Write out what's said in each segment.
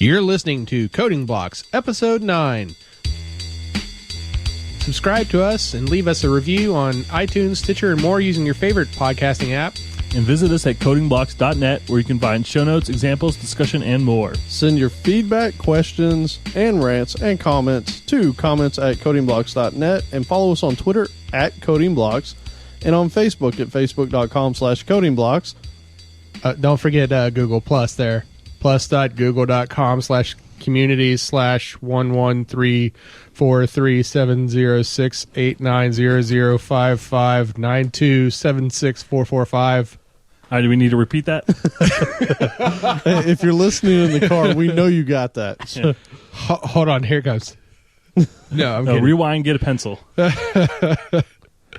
You're listening to Coding Blocks, Episode 9. Subscribe to us and leave us a review on iTunes, Stitcher, and more using your favorite podcasting app. And visit us at codingblocks.net, where you can find show notes, examples, discussion, and more. Send your feedback, questions, and rants and comments to comments@codingblocks.net, and follow us on Twitter @codingblocks and on Facebook at facebook.com/codingblocks. Don't forget Google Plus there. plus.google.com/communities/11343700689005592764445. Do we need to repeat that? If you're listening in the car, we know you got that. So. Yeah. Hold on, here it comes. No, I'm kidding. Rewind, get a pencil. All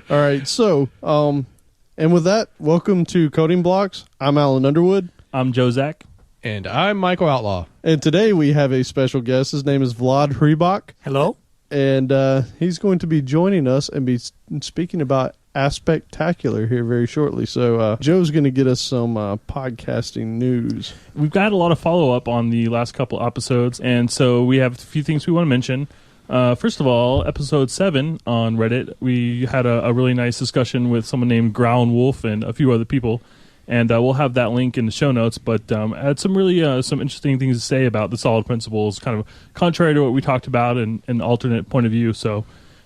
right, so, and with that, welcome to Coding Blocks. I'm Alan Underwood. I'm Joe Zach. And I'm Michael Outlaw. And today we have a special guest. His name is Vlad Hrybok. Hello. And he's going to be joining us and be speaking about Aspectacular here very shortly. So Joe's going to get us some podcasting news. We've got a lot of follow-up on the last couple episodes, and so we have a few things we want to mention. First of all, episode 7 on Reddit, we had a really nice discussion with someone named Ground Wolf and a few other people, and we'll have that link in the show notes, but I had some really some interesting things to say about the solid principles, kind of contrary to what we talked about and an alternate point of view, so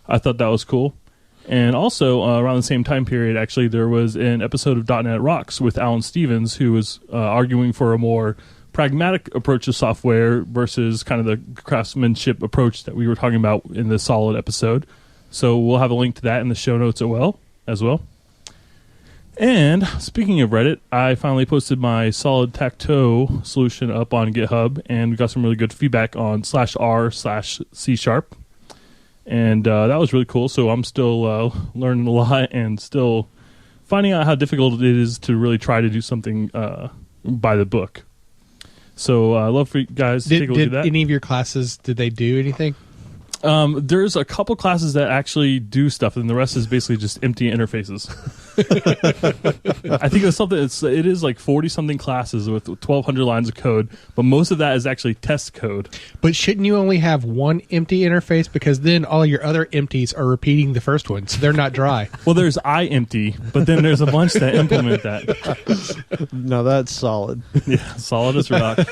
I thought that was cool. And also, around the same time period, actually, there was an episode of .NET Rocks with Alan Stevens, who was arguing for a more pragmatic approach to software versus kind of the craftsmanship approach that we were talking about in the solid episode. So we'll have a link to that in the show notes as well. And speaking of Reddit, I finally posted my solid tacto solution up on GitHub, and we got some really good feedback on /r/C#. And that was really cool. So I'm still learning a lot and still finding out how difficult it is to really try to do something by the book. So I'd love for you guys to take a look at that. Did any of your classes, did they do anything? There's a couple classes that actually do stuff, and the rest is basically just empty interfaces. I think it's something. It is like 40-something classes with 1,200 lines of code, but most of that is actually test code. But shouldn't you only have one empty interface, because then all your other empties are repeating the first one, so they're not dry? Well, there's iEmpty, but then there's a bunch that implement that. No, that's solid. Yeah, solid as rock.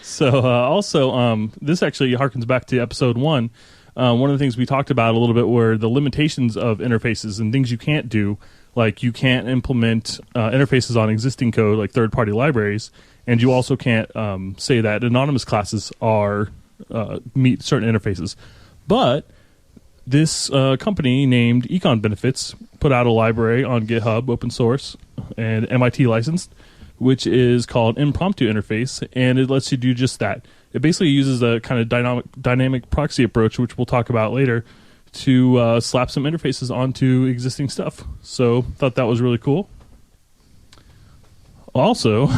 So also, this actually harkens back to episode 1. One of the things we talked about a little bit were the limitations of interfaces and things you can't do, like you can't implement interfaces on existing code, like third-party libraries, and you also can't say that anonymous classes are meet certain interfaces. But this company named Econ Benefits put out a library on GitHub, open source, and MIT licensed, which is called Impromptu Interface, and it lets you do just that. It basically uses a kind of dynamic proxy approach, which we'll talk about later, to slap some interfaces onto existing stuff. So thought that was really cool. Also,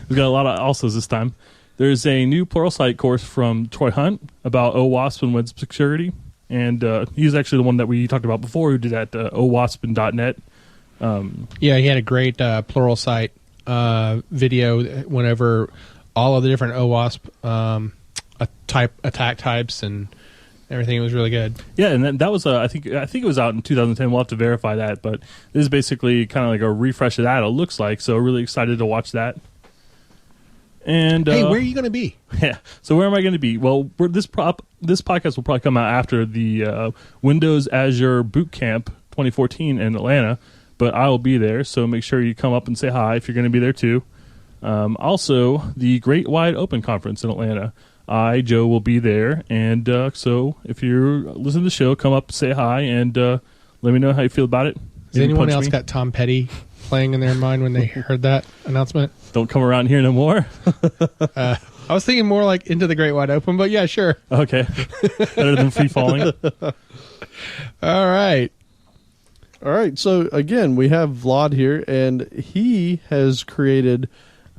we've got a lot of alsos this time. There's a new Pluralsight course from Troy Hunt about OWASP and web security, and he's actually the one that we talked about before, who did that OWASP and .NET. Yeah, he had a great Pluralsight video whenever all of the different OWASP attack types and everything. It was really good. Yeah, and that was I think it was out in 2010. We'll have to verify that, but this is basically kind of like a refresh of that. It looks like, so really excited to watch that. And hey, where are you going to be? Yeah, so where am I going to be? Well, this podcast will probably come out after the Windows Azure Boot Camp 2014 in Atlanta. But I will be there, so make sure you come up and say hi if you're going to be there too. Also, the Great Wide Open Conference in Atlanta. Joe, will be there, and so if you're listening to the show, come up, say hi, and let me know how you feel about it. Has anyone else got Tom Petty playing in their mind when they heard that announcement? Don't come around here no more. I was thinking more like Into the Great Wide Open, but yeah, sure. Okay. Better than Free Falling. All right. All right, so again, we have Vlad here, and he has created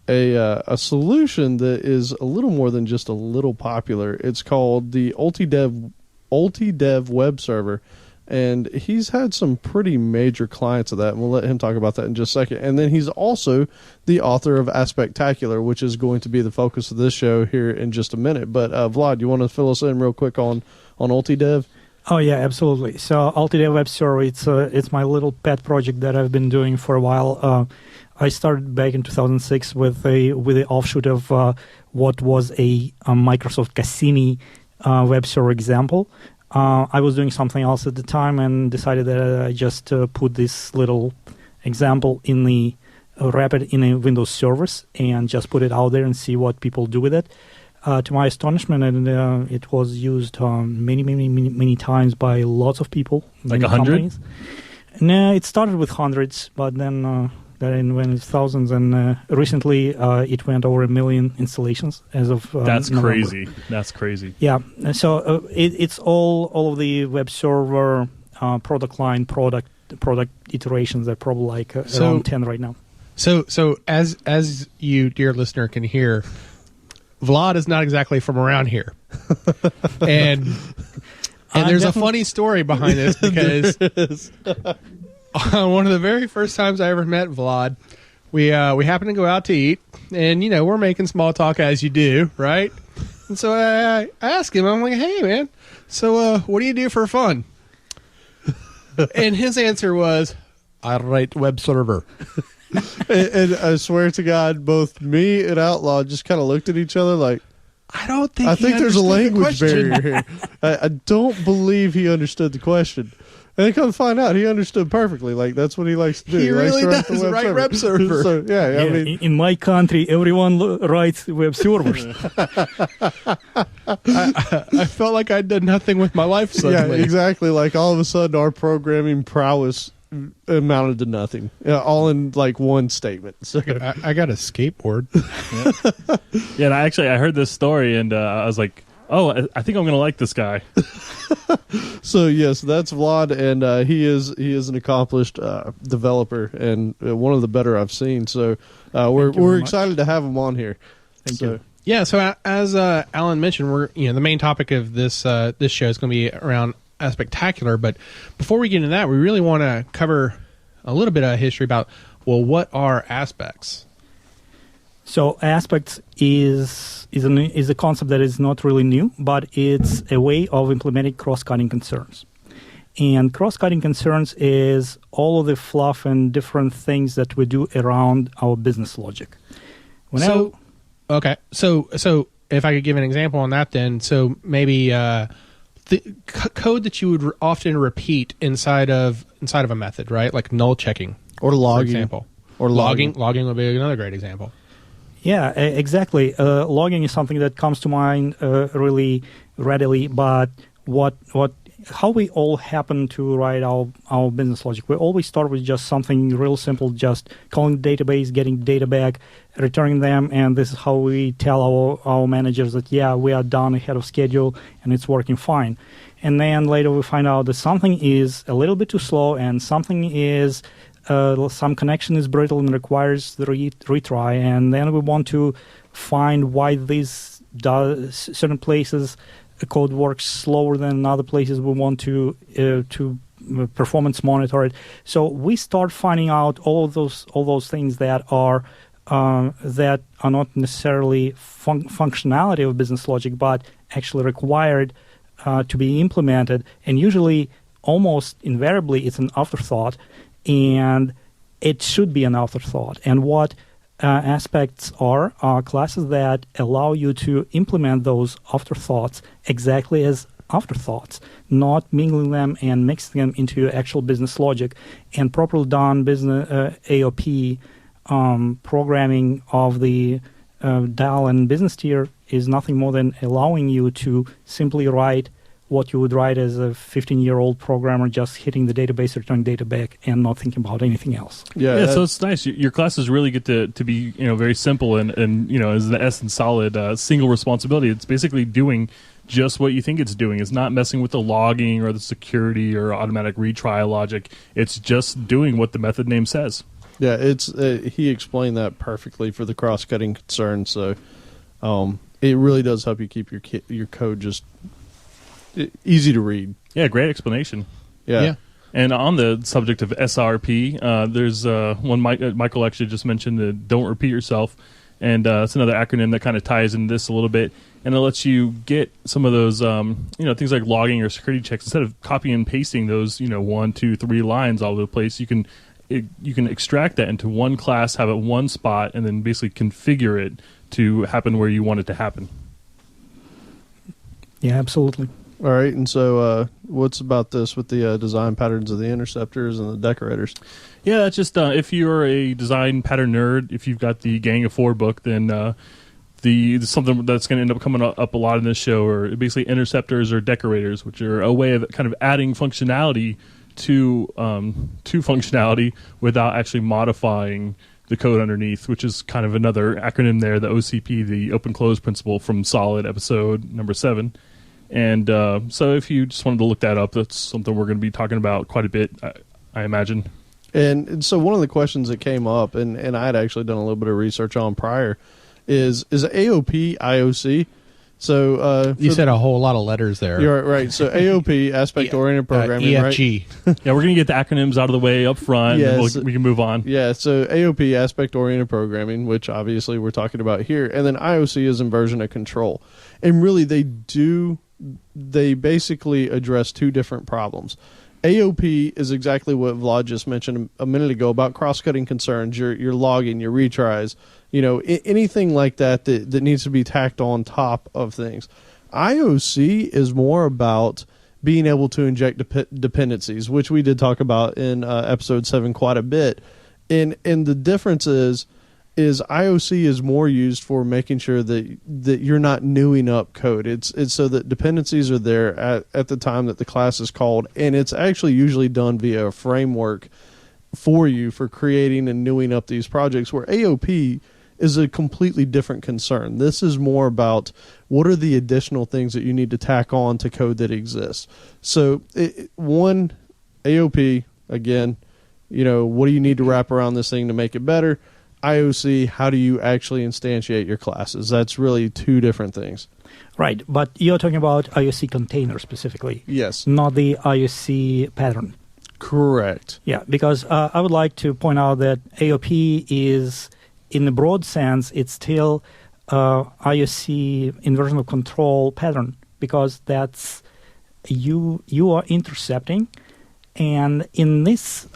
a solution that is a little more than just a little popular. It's called the Ultidev web server, And he's had some pretty major clients of that, and we'll let him talk about that in just a second. And then he's also the author of Aspectacular, which is going to be the focus of this show here in just a minute. But Vlad, you want to fill us in real quick on UltiDev? Oh yeah, absolutely. So UltiDev Web Server, it's my little pet project that I've been doing for a while. I started back in 2006 with the offshoot of what was a Microsoft Cassini web server example. I was doing something else at the time and decided that I just put this little example wrap it in a Windows service and just put it out there and see what people do with it. To my astonishment, and it was used many times by lots of people. Like 100? No, it started with hundreds, but then went into thousands, and recently it went over 1 million installations as of That's November. crazy. That's crazy. Yeah, so it's all of the web server product line product iterations. They're probably like around 10 right now. So as you, dear listener, can hear, Vlad is not exactly from around here, and there's a funny story behind this because one of the very first times I ever met Vlad, we happened to go out to eat, and we're making small talk as you do, right? And so I asked him, I'm like, hey man, so what do you do for fun? And his answer was, I write web server. and I swear to God, both me and Outlaw just kind of looked at each other like, I think there's a language barrier here. I don't believe he understood the question. And then come to find out, he understood perfectly. Like, that's what he likes to do. He really likes to does write web server. So, yeah, I mean, in my country, everyone writes web servers. I felt like I'd done nothing with my life suddenly. Yeah, exactly. Like, all of a sudden, our programming prowess amounted to nothing. All in, like, one statement. So. I got a skateboard. Yeah, and I heard this story, and I was like, oh, I think I'm going to like this guy. So yes, that's Vlad, and he is an accomplished developer and one of the better I've seen. So we're excited to have him on here. Thank you. Yeah. So as Alan mentioned, we're the main topic of this show is going to be around Aspectacular. But before we get into that, we really want to cover a little bit of history about what are aspects. So aspects is a concept that is not really new, but it's a way of implementing cross-cutting concerns. And cross-cutting concerns is all of the fluff and different things that we do around our business logic. So if I could give an example on that, then so maybe the code that you would often repeat inside of a method, right? Like null checking or logging, for example, or logging. Logging would be another great example. Yeah, exactly. Logging is something that comes to mind really readily, but how we all happen to write our business logic. We always start with just something real simple, just calling the database, getting data back, returning them, and this is how we tell our managers that, yeah, we are done ahead of schedule and it's working fine. And then later we find out that something is a little bit too slow and something is some connection is brittle and requires the retry, and then we want to find why these certain places code works slower than other places. We want to performance monitor it. So we start finding out all those things that are not necessarily functionality of business logic, but actually required to be implemented. And usually, almost invariably, it's an afterthought. And it should be an afterthought. And what aspects are classes that allow you to implement those afterthoughts exactly as afterthoughts, not mingling them and mixing them into actual business logic. And properly done business AOP programming of the dial and business tier is nothing more than allowing you to simply write what you would write as a 15-year-old programmer, just hitting the database, returning data back, and not thinking about anything else. Yeah, so it's nice. Your classes really get to be very simple and is the essence solid single responsibility. It's basically doing just what you think it's doing. It's not messing with the logging or the security or automatic retry logic. It's just doing what the method name says. Yeah, it's he explained that perfectly for the cross-cutting concern. So it really does help you keep your code just easy to read. Yeah, great explanation. Yeah. And on the subject of SRP, there's one Michael actually just mentioned, don't repeat yourself. And it's another acronym that kind of ties into this a little bit. And it lets you get some of those, things like logging or security checks. Instead of copying and pasting those, 1, 2, 3 lines all over the place, you can extract that into one class, have it one spot, and then basically configure it to happen where you want it to happen. Yeah, absolutely. All right, and so what's about this with the design patterns of the interceptors and the decorators? Yeah, that's just if you're a design pattern nerd, if you've got the Gang of Four book, then something that's going to end up coming up a lot in this show are basically interceptors or decorators, which are a way of kind of adding functionality to functionality without actually modifying the code underneath, which is kind of another acronym there, the OCP, the Open Close Principle from Solid episode number 7. And so if you just wanted to look that up, that's something we're going to be talking about quite a bit, I imagine. And so one of the questions that came up, and I had actually done a little bit of research on prior, is AOP IOC? So you said a whole lot of letters there. You're right. So AOP, Aspect-Oriented Programming, EFG. right? Yeah, we're going to get the acronyms out of the way up front, Yes. and we can move on. Yeah, so AOP, Aspect-Oriented Programming, which obviously we're talking about here, and then IOC is inversion of control. And really they basically address two different problems. AOP is exactly what Vlad just mentioned a minute ago about cross-cutting concerns, your logging, your retries, anything like that needs to be tacked on top of things. IOC is more about being able to inject dependencies, which we did talk about in episode 7 quite a bit. And the difference is IOC is more used for making sure that you're not newing up code. It's so that dependencies are there at the time that the class is called, and it's actually usually done via a framework for you for creating and newing up these projects, where AOP is a completely different concern. This is more about what are the additional things that you need to tack on to code that exists. So one, AOP, again, what do you need to wrap around this thing to make it better? IOC, how do you actually instantiate your classes? That's really two different things. Right, but you're talking about IOC container specifically. Yes. Not the IOC pattern. Correct. Yeah, because I would like to point out that AOP is, in the broad sense, it's still IOC inversion of control pattern, because that's you are intercepting, and in this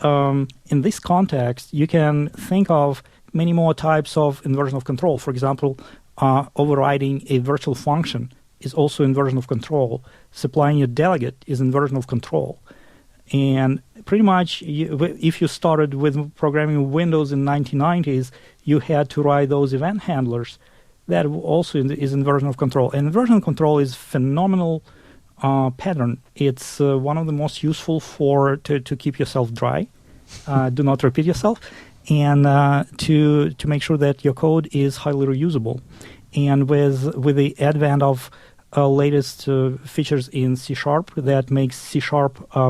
context, you can think of many more types of inversion of control. For example, overriding a virtual function is also inversion of control. Supplying a delegate is inversion of control. And pretty much, if you started with programming Windows in 1990s, you had to write those event handlers. That also is inversion of control. And inversion of control is phenomenal pattern. It's one of the most useful to keep yourself dry. Do not repeat yourself. And to make sure that your code is highly reusable. And with the advent of latest features in C# that makes C#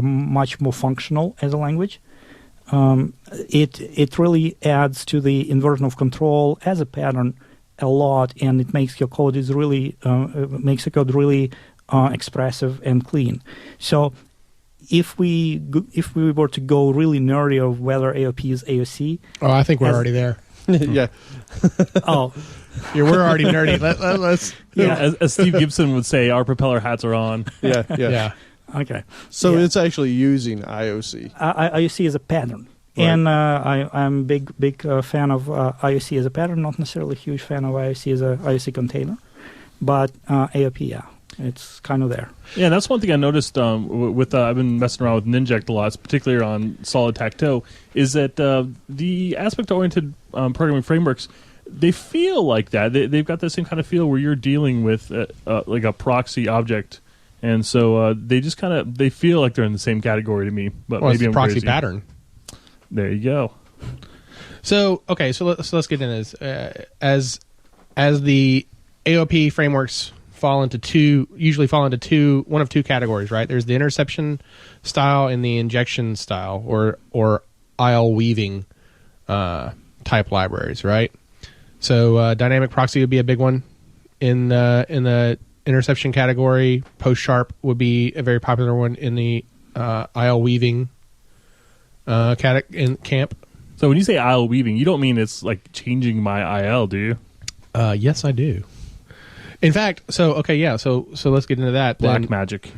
much more functional as a language, it really adds to the inversion of control as a pattern a lot, and it makes your code really expressive and clean. So if we were to go really nerdy of whether AOP is AOC, I think we're already there. Yeah. Oh. Yeah, we're already nerdy. Let's. Yeah, as Steve Gibson would say, our propeller hats are on. Yeah. Okay. So it's actually using IOC. IOC is a pattern. Right. And I'm a big fan of IOC as a pattern, not necessarily a huge fan of IOC as a IOC container. But AOP, yeah, it's kind of there. Yeah, that's one thing I noticed with I've been messing around with Ninject a lot, particularly on Solid Tactile, is that the aspect-oriented programming frameworks, they feel like that. They've got the same kind of feel where you're dealing with like a proxy object, and so they just they feel like they're in the same category to me. But maybe it's a I'm proxy crazy. pattern. There you go. So okay, so let's get into this. As the AOP frameworks usually fall into one of two categories, right? There's the interception style and the injection style, or aisle weaving type libraries, right? So dynamic proxy would be a big one in the interception category. Post Sharp would be a very popular one in the IL weaving camp. So when you say IL weaving, you don't mean it's like changing my IL, do you? Yes, I do. In fact, so let's get into that. Black magic.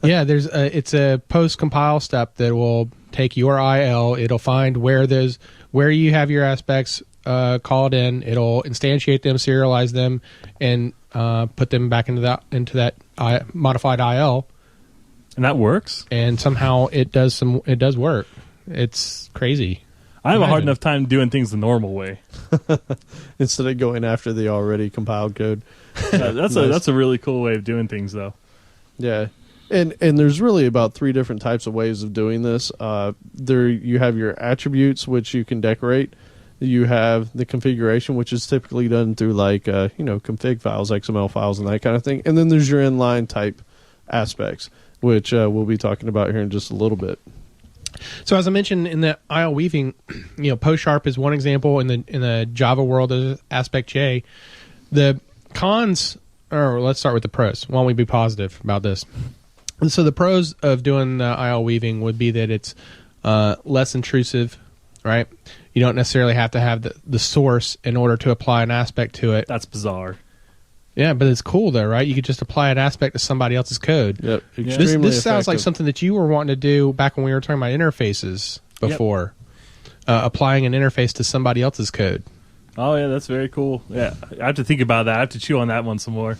Yeah, it's a post compile step that will take your IL. It'll find where you have your aspects called in. It'll instantiate them, serialize them, and put them back into that modified IL. And that works. And somehow it does work. It's crazy. I have a hard enough time doing things the normal way. Instead of going after the already compiled code. That's a really cool way of doing things, though. Yeah. And there's really about 3 different types of ways of doing this. There you have your attributes, which you can decorate. You have the configuration, which is typically done through config files, XML files, and that kind of thing. And then there's your inline type aspects, which we'll be talking about here in just a little bit. So as I mentioned in the IL weaving, PostSharp is one example. In the Java world, there's Aspect-J. The cons, or let's start with the pros. Why don't we be positive about this? And so the pros of doing the IL weaving would be that it's less intrusive, right? You don't necessarily have to have the source in order to apply an aspect to it. That's bizarre. Yeah, but it's cool though, right? You could just apply an aspect to somebody else's code. Yep. This sounds like something that you were wanting to do back when we were talking about interfaces before. Yep. Applying an interface to somebody else's code. Oh yeah, that's very cool. Yeah, I have to think about that. I have to chew on that one some more.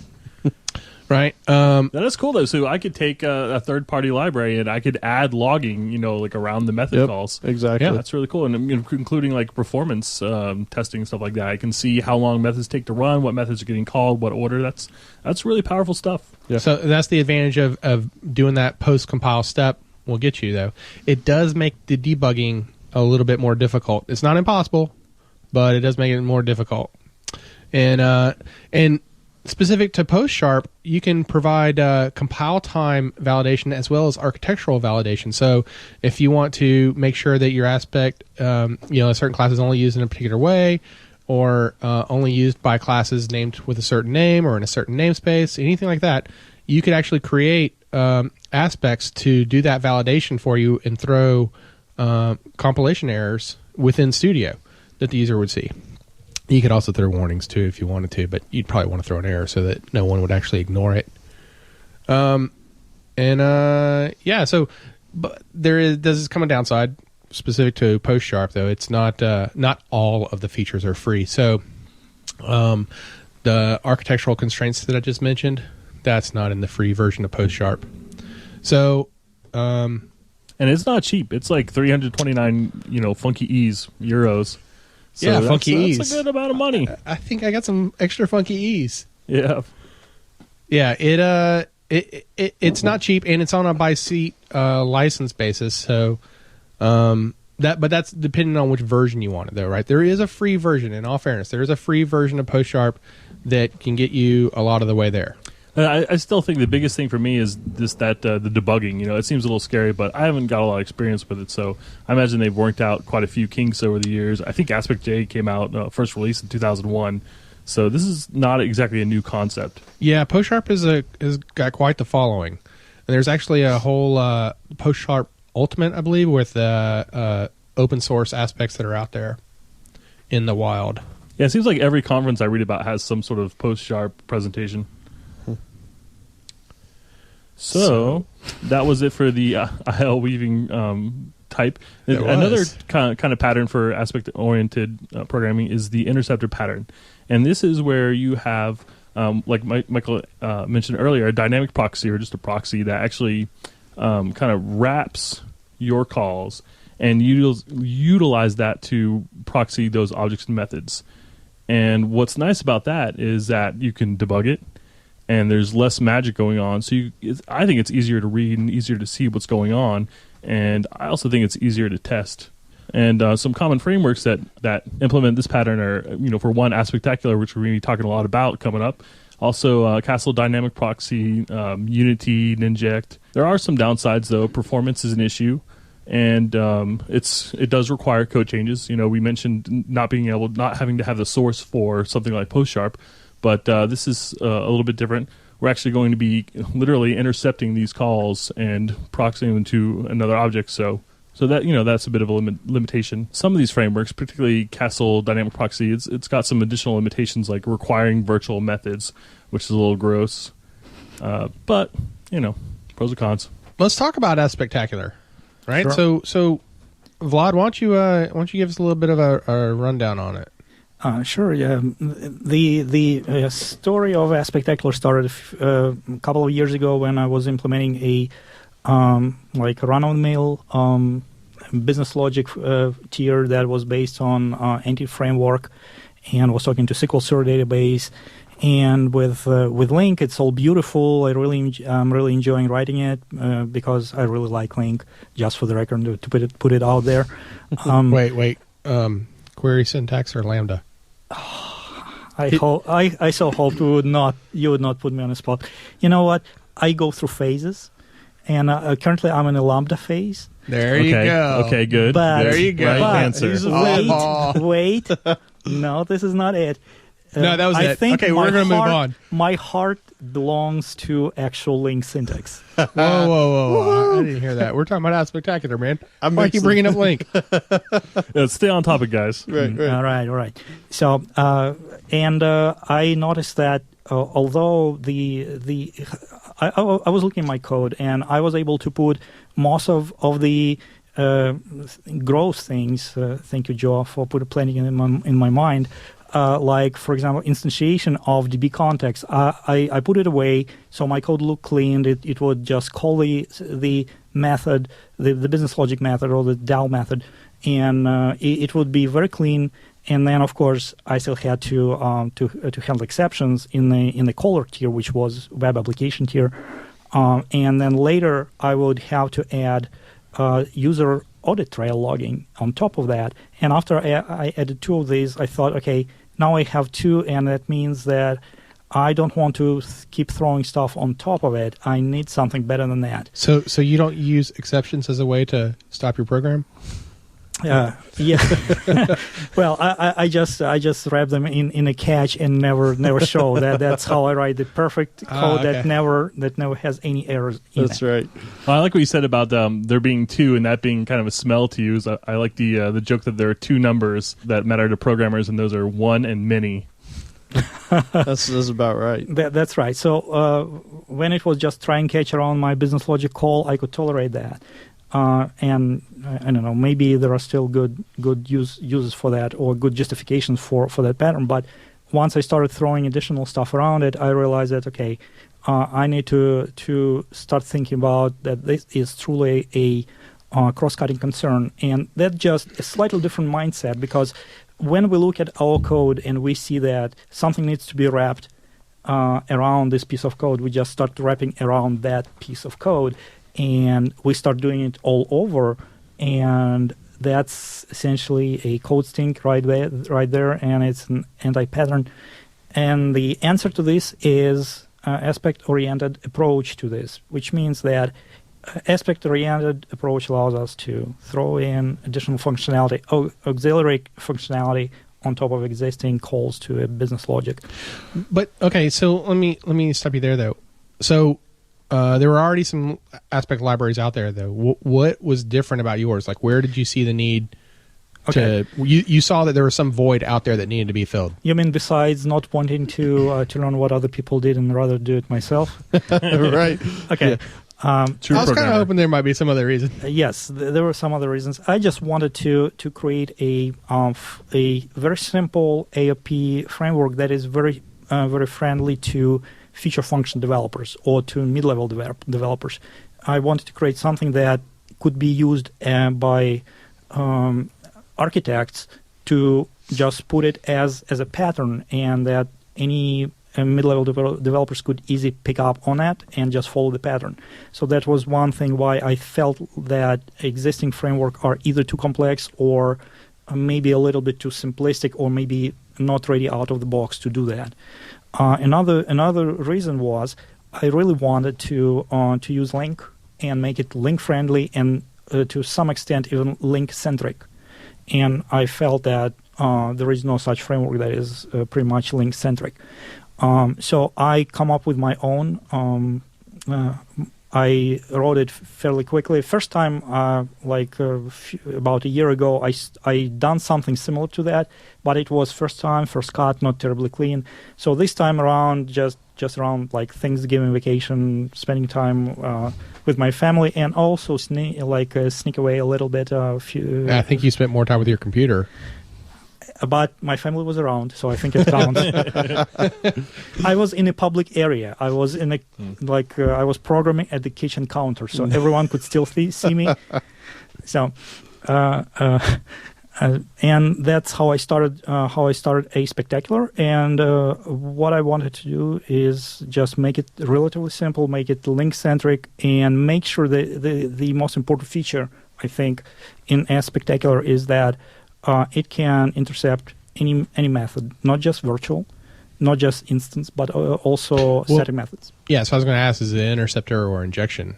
Right. That is cool though. So I could take a third-party library and I could add logging, like around the method calls. Exactly. Yeah, that's really cool, and including like performance testing and stuff like that. I can see how long methods take to run, what methods are getting called, what order. That's really powerful stuff. Yeah. So that's the advantage of doing that post-compile step. Will get you though. It does make the debugging a little bit more difficult. It's not impossible, but it does make it more difficult. And specific to PostSharp, you can provide compile time validation as well as architectural validation. So if you want to make sure that your aspect, a certain class is only used in a particular way, or only used by classes named with a certain name or in a certain namespace, anything like that, you could actually create aspects to do that validation for you and throw compilation errors within Studio that the user would see. You could also throw warnings too if you wanted to, but you'd probably want to throw an error so that no one would actually ignore it. So but does come a downside specific to PostSharp though. It's not all of the features are free. So the architectural constraints that I just mentioned, that's not in the free version of PostSharp. So and it's not cheap. It's like 329, funky euros. So yeah, funky E's. That's a good amount of money. I think I got some extra funky E's. Yeah. Yeah, it's not cheap, and it's on a by seat license basis. So but that's depending on which version you want it, though, right? There is a free version. In all fairness, there is a free version of PostSharp that can get you a lot of the way there. I still think the biggest thing for me is the debugging. It seems a little scary, but I haven't got a lot of experience with it, so I imagine they've worked out quite a few kinks over the years. I think Aspect-J came out first released in 2001, so this is not exactly a new concept. Yeah, PostSharp has got quite the following. And there's actually a whole PostSharp Ultimate, I believe, with open source aspects that are out there in the wild. Yeah, it seems like every conference I read about has some sort of PostSharp presentation. So that was it for the IL weaving type. Another kind of pattern for aspect-oriented programming is the interceptor pattern. And this is where you have, like Michael mentioned earlier, a dynamic proxy or just a proxy that actually kind of wraps your calls and utilize that to proxy those objects and methods. And what's nice about that is that you can debug it, and there's less magic going on. So I think it's easier to read and easier to see what's going on. And I also think it's easier to test. And some common frameworks that implement this pattern are, for one, Aspectacular, which we're going to be talking a lot about coming up. Also, Castle Dynamic Proxy, Unity, Ninject. There are some downsides, though. Performance is an issue. And it does require code changes. We mentioned not having to have the source for something like PostSharp. But this is a little bit different. we're actually going to be literally intercepting these calls and proxying them to another object. So that, that's a bit of a limitation. Some of these frameworks, particularly Castle Dynamic Proxy, it's got some additional limitations like requiring virtual methods, which is a little gross. But pros and cons. Let's talk about Aspectacular, right? Sure. So, Vlad, why don't you give us a little bit of a rundown on it? Sure. Yeah. The story of Aspectacular started a couple of years ago when I was implementing a run-of-the-mill business logic tier that was based on anti-framework, and was talking to SQL Server database. And with Link, it's all beautiful. I'm really enjoying writing it because I really like Link. Just for the record, to put it out there. Wait. Query syntax or Lambda? I so hope you would not put me on the spot. You know what? I go through phases, and currently I'm in a Lambda phase. There you go. Okay, good. But, there you go. Right answer. Wait. No, this is not it. No, that was I it. think Okay, we're going to move on. My heart belongs to actual Link syntax. Whoa. I didn't hear that. We're talking about Aspectacular, man. Why are you bringing up Link? Stay on topic, guys. Right. All right. So, I noticed that although I was looking at my code, and I was able to put most of the gross things. Thank you, Joe, for planting in my mind. Like, for example, instantiation of DB context. I put it away so my code looked clean. It would just call the method, the business logic method or the DAL method, and it would be very clean. And then, of course, I still had to handle exceptions in the caller tier, which was web application tier. And then later, I would have to add user audit trail logging on top of that. And after I added two of these, I thought, okay, now I have two, and that means that I don't want to keep throwing stuff on top of it. I need something better than that. So you don't use exceptions as a way to stop your program? Yeah. Well, I just wrap them in a catch and never show. That's how I write the perfect code okay. that never has any errors in That's it. right. Well, I like what you said about there being two and that being kind of a smell to use. I like the joke that there are two numbers that matter to programmers, and those are one and many. That's about right. That's right. So when it was just try and catch around my business logic call, I could tolerate that. And I don't know, maybe there are still good uses for that, or good justifications for that pattern. But once I started throwing additional stuff around it, I realized that, okay, I need to start thinking about that this is truly a cross-cutting concern. And that's just a slightly different mindset, because when we look at our code and we see that something needs to be wrapped around this piece of code, we just start wrapping around that piece of code. And we start doing it all over, and that's essentially a code stink right there, and it's an anti-pattern. And the answer to this is aspect-oriented approach to this, which means that aspect-oriented approach allows us to throw in additional functionality, auxiliary functionality on top of existing calls to a business logic. But okay, so let me stop you there though. So there were already some Aspect libraries out there, though. What was different about yours? Like, where did you see the need to... You saw that there was some void out there that needed to be filled. You mean besides not wanting to learn what other people did and rather do it myself? Right. Okay. Yeah. I was kind of hoping there might be some other reason. Yes, there were some other reasons. I just wanted to create a very simple AOP framework that is very friendly to feature function developers or to mid-level developers. I wanted to create something that could be used by architects to just put it as a pattern, and that any mid-level developers could easily pick up on that and just follow the pattern. So that was one thing why I felt that existing framework are either too complex or maybe a little bit too simplistic, or maybe not ready out of the box to do that. Another reason was I really wanted to use Link and make it Link friendly and to some extent even Link centric. And I felt that there is no such framework that is pretty much Link centric. So I come up with my own. I wrote it fairly quickly. First time, about a year ago, I done something similar to that, but it was first time, first cut, not terribly clean. So this time around, just around like Thanksgiving vacation, spending time with my family, and also sneak away a little bit. I think you spent more time with your computer. But my family was around, so I think it counts. I was in a public area. I was in I was programming at the kitchen counter, so everyone could still see me. So, and that's how I started. Aspectacular, and what I wanted to do is just make it relatively simple, make it link centric, and make sure that the most important feature I think in Aspectacular is that it can intercept any method, not just virtual, not just instance, but also static methods. Yeah, so I was going to ask, is it interceptor or injection?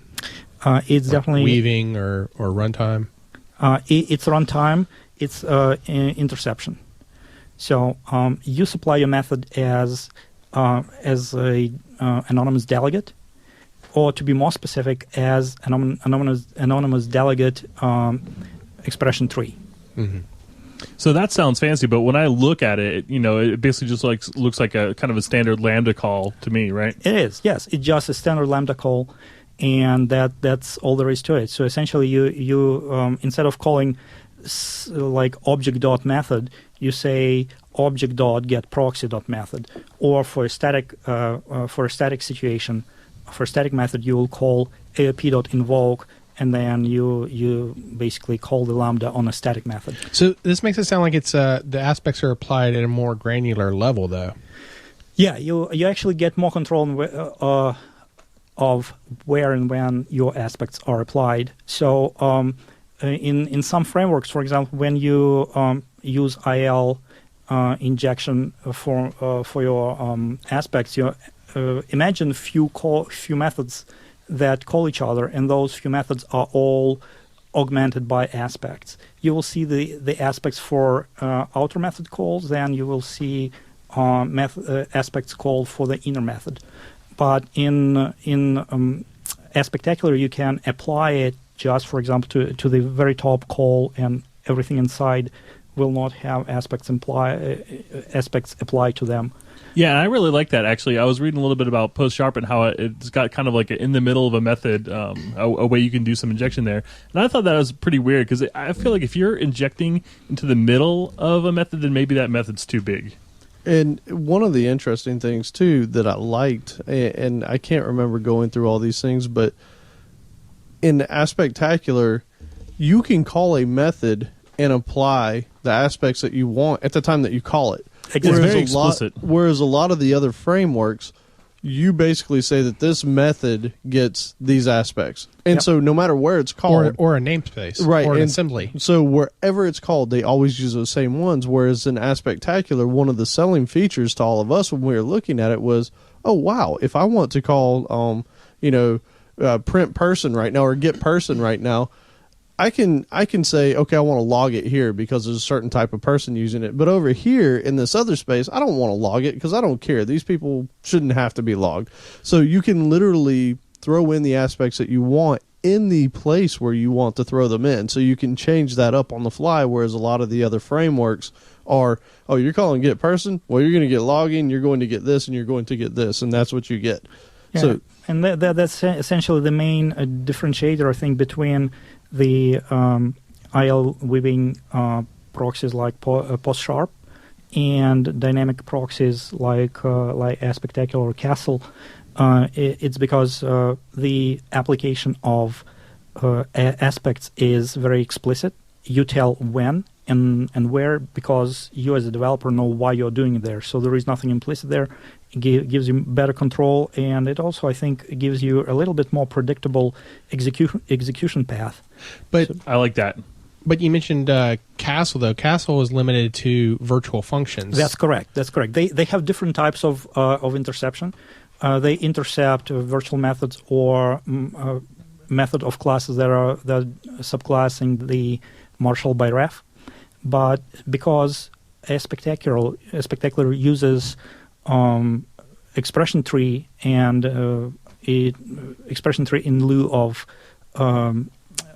It's definitely weaving or runtime. It's runtime. It's interception. So you supply your method as a anonymous delegate, or to be more specific, as anonymous delegate expression tree. Mm-hmm. So that sounds fancy, but when I look at it, it basically just looks like a kind of a standard Lambda call to me, right? It is, yes. It's just a standard Lambda call, and that's all there is to it. So essentially, you instead of calling like object.method, you say object.getProxy.method, or for a static situation, for a static method, you will call AOP.invoke. And then you basically call the Lambda on a static method. So this makes it sound like it's the aspects are applied at a more granular level, though. Yeah, you actually get more control of where and when your aspects are applied. So in some frameworks, for example, when you use IL injection for your aspects, you imagine few methods that call each other, and those few methods are all augmented by aspects. You will see the aspects for outer method calls, then you will see aspects called for the inner method. But in Aspectacular, you can apply it just, for example, to the very top call, and everything inside will not have aspects applied to them. Yeah, and I really like that, actually. I was reading a little bit about Post Sharp and how it's got kind of like in the middle of a method, a way you can do some injection there. And I thought that was pretty weird, because I feel like if you're injecting into the middle of a method, then maybe that method's too big. And one of the interesting things, too, that I liked, and I can't remember going through all these things, but in Aspectacular, you can call a method and apply the aspects that you want at the time that you call it. It's very explicit. Whereas a lot of the other frameworks, you basically say that this method gets these aspects. And so no matter where it's called. Or a namespace. Right. Or an assembly. So wherever it's called, they always use those same ones. Whereas in Aspectacular, one of the selling features to all of us when we were looking at it was, oh, wow, if I want to call, print person right now or get person right now, I can say, okay, I want to log it here because there's a certain type of person using it. But over here in this other space, I don't want to log it because I don't care. These people shouldn't have to be logged. So you can literally throw in the aspects that you want in the place where you want to throw them in. So you can change that up on the fly, whereas a lot of the other frameworks are, oh, you're calling get person? Well, you're going to get logging, you're going to get this, and you're going to get this, and that's what you get. Yeah. So, and that's essentially the main differentiator, I think, between the IL weaving proxies like Post Sharp and dynamic proxies like Aspectacular or Castle. It's because the application of aspects is very explicit. You tell when and where, because you as a developer know why you're doing it there. So there is nothing implicit there. It gives you better control, and it also, I think, gives you a little bit more predictable execution path. But I like that. But you mentioned Castle, though. Castle is limited to virtual functions. That's correct. They have different types of interception. They intercept virtual methods or method of classes that are subclassing the Marshall by ref. But because Aspectacular uses expression tree and expression tree in lieu of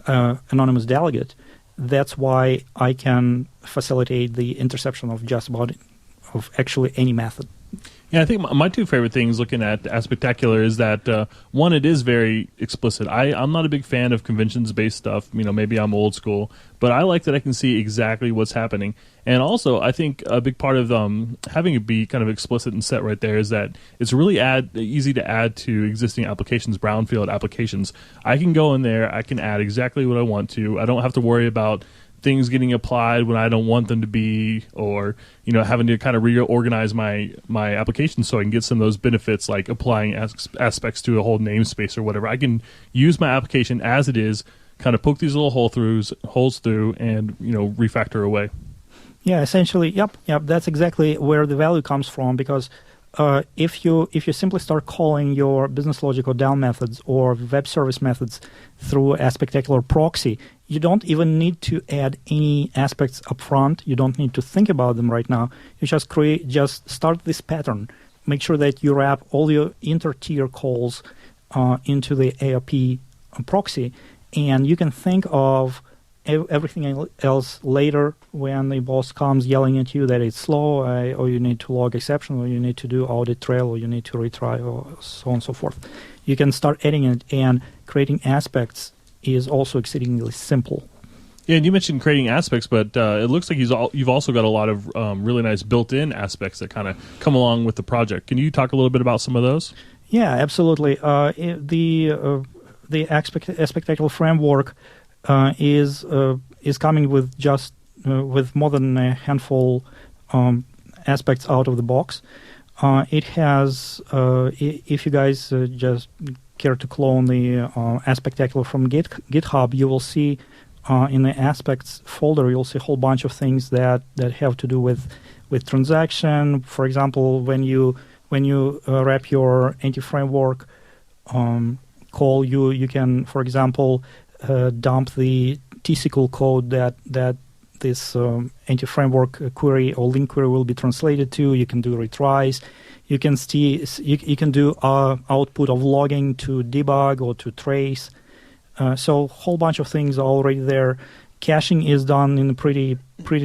anonymous delegate, that's why I can facilitate the interception of just about of actually any method. Yeah, I think my two favorite things looking at Aspectacular is that, one, it is very explicit. I'm not a big fan of conventions-based stuff. Maybe I'm old school, but I like that I can see exactly what's happening. And also, I think a big part of having it be kind of explicit and set right there is that it's really easy to add to existing applications, brownfield applications. I can go in there, I can add exactly what I want to. I don't have to worry about things getting applied when I don't want them to be, or having to kind of reorganize my application so I can get some of those benefits, like applying aspects to a whole namespace or whatever. I can use my application as it is, kind of poke these little holes through, and refactor away. Yeah, essentially, yep. That's exactly where the value comes from, because if you simply start calling your business logic or DAL methods or web service methods through Aspectacular Proxy, you don't even need to add any aspects up front. You don't need to think about them right now. You just start this pattern. Make sure that you wrap all your inter-tier calls into the AOP proxy, and you can think of everything else later when the boss comes yelling at you that it's slow, or you need to log exception, or you need to do audit trail, or you need to retry, or so on and so forth. You can start adding it, and creating aspects is also exceedingly simple. Yeah, and you mentioned creating aspects, but it looks like you've also got a lot of really nice built-in aspects that kind of come along with the project. Can you talk a little bit about some of those? Yeah, absolutely. The Aspectacular framework is coming with with more than a handful aspects out of the box. It has, if you guys just care to clone the Aspectacular from GitHub, you will see in the aspects folder, you'll see a whole bunch of things that have to do with transaction. For example, when you wrap your anti-framework call, you can, for example, dump the TSQL code that this anti-framework query or link query will be translated to. You can do retries. You can do output of logging to debug or to trace. So a whole bunch of things are already there. Caching is done in a pretty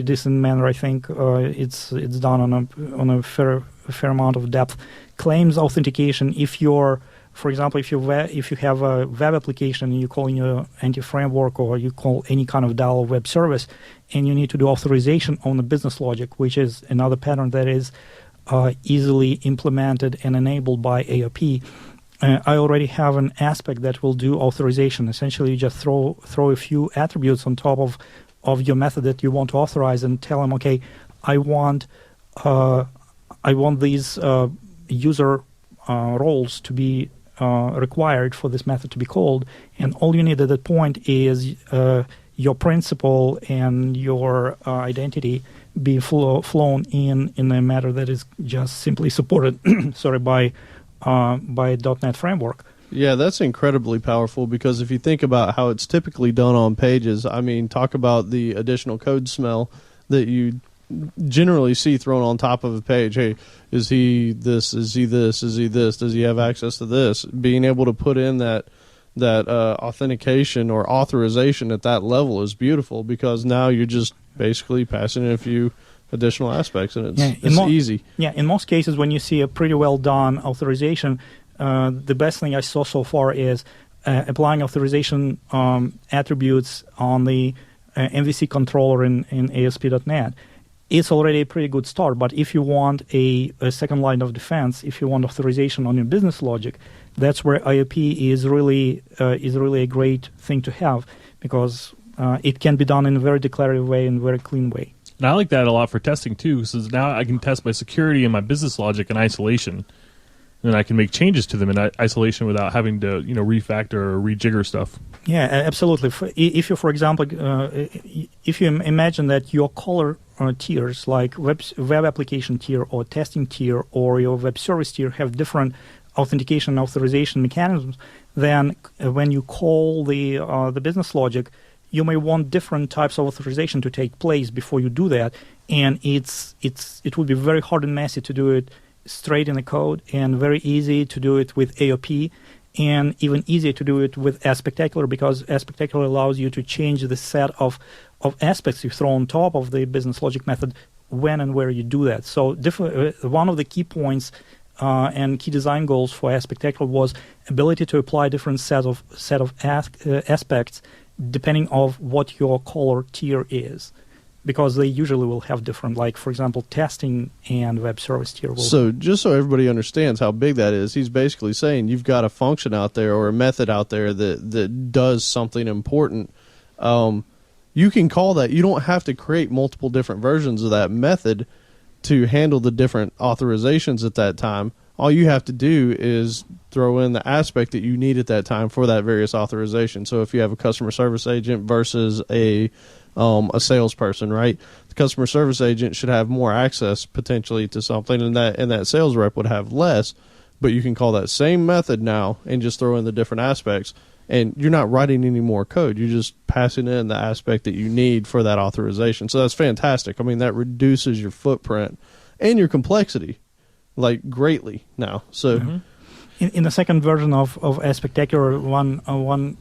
decent manner. I think it's done on a fair amount of depth. Claims authentication. For example, if you have a web application and you call in your anti-framework, or you call any kind of DAL web service, and you need to do authorization on the business logic, which is another pattern that is easily implemented and enabled by AOP. I already have an aspect that will do authorization. Essentially, you just throw a few attributes on top of your method that you want to authorize, and tell them, okay, I want these user roles to be required for this method to be called, and all you need at that point is your principal and your identity be flown in a matter that is just simply supported by .NET Framework. Yeah, that's incredibly powerful, because if you think about how it's typically done on pages, I mean, talk about the additional code smell that you generally see thrown on top of a page. Hey, is he this? Is he this? Is he this? Does he have access to this? Being able to put in that authentication or authorization at that level is beautiful, because now you're just basically passing in a few additional aspects, and it's easy. Yeah, in most cases, when you see a pretty well done authorization, the best thing I saw so far is applying authorization attributes on the MVC controller in ASP.NET. It's already a pretty good start, but if you want a second line of defense, if you want authorization on your business logic, that's where IOP is really a great thing to have, because it can be done in a very declarative way and very clean way. And I like that a lot for testing too, because now I can test my security and my business logic in isolation, and I can make changes to them in isolation without having to refactor or rejigger stuff. Yeah, absolutely. If you, for example, if you imagine that your caller tiers, like web application tier or testing tier or your web service tier, have different authentication and authorization mechanisms, then when you call the business logic, you may want different types of authorization to take place before you do that, and it would be very hard and messy to do it straight in the code and very easy to do it with AOP, and even easier to do it with Aspectacular, because Aspectacular allows you to change the set of aspects you throw on top of the business logic method when and where you do that. So one of the key points and key design goals for Aspectacular was ability to apply different set of aspects depending on what your caller tier is, because they usually will have different, like, for example, testing and web service tier. So just so everybody understands how big that is, he's basically saying you've got a function out there or a method out there that does something important. You can call that. You don't have to create multiple different versions of that method to handle the different authorizations at that time. All you have to do is throw in the aspect that you need at that time for that various authorization. So if you have a customer service agent versus a salesperson, right? The customer service agent should have more access potentially to something, and that sales rep would have less. But you can call that same method now and just throw in the different aspects, and you're not writing any more code. You're just passing in the aspect that you need for that authorization. So that's fantastic. I mean, that reduces your footprint and your complexity, like, greatly now. So in the second version of Aspectacular, one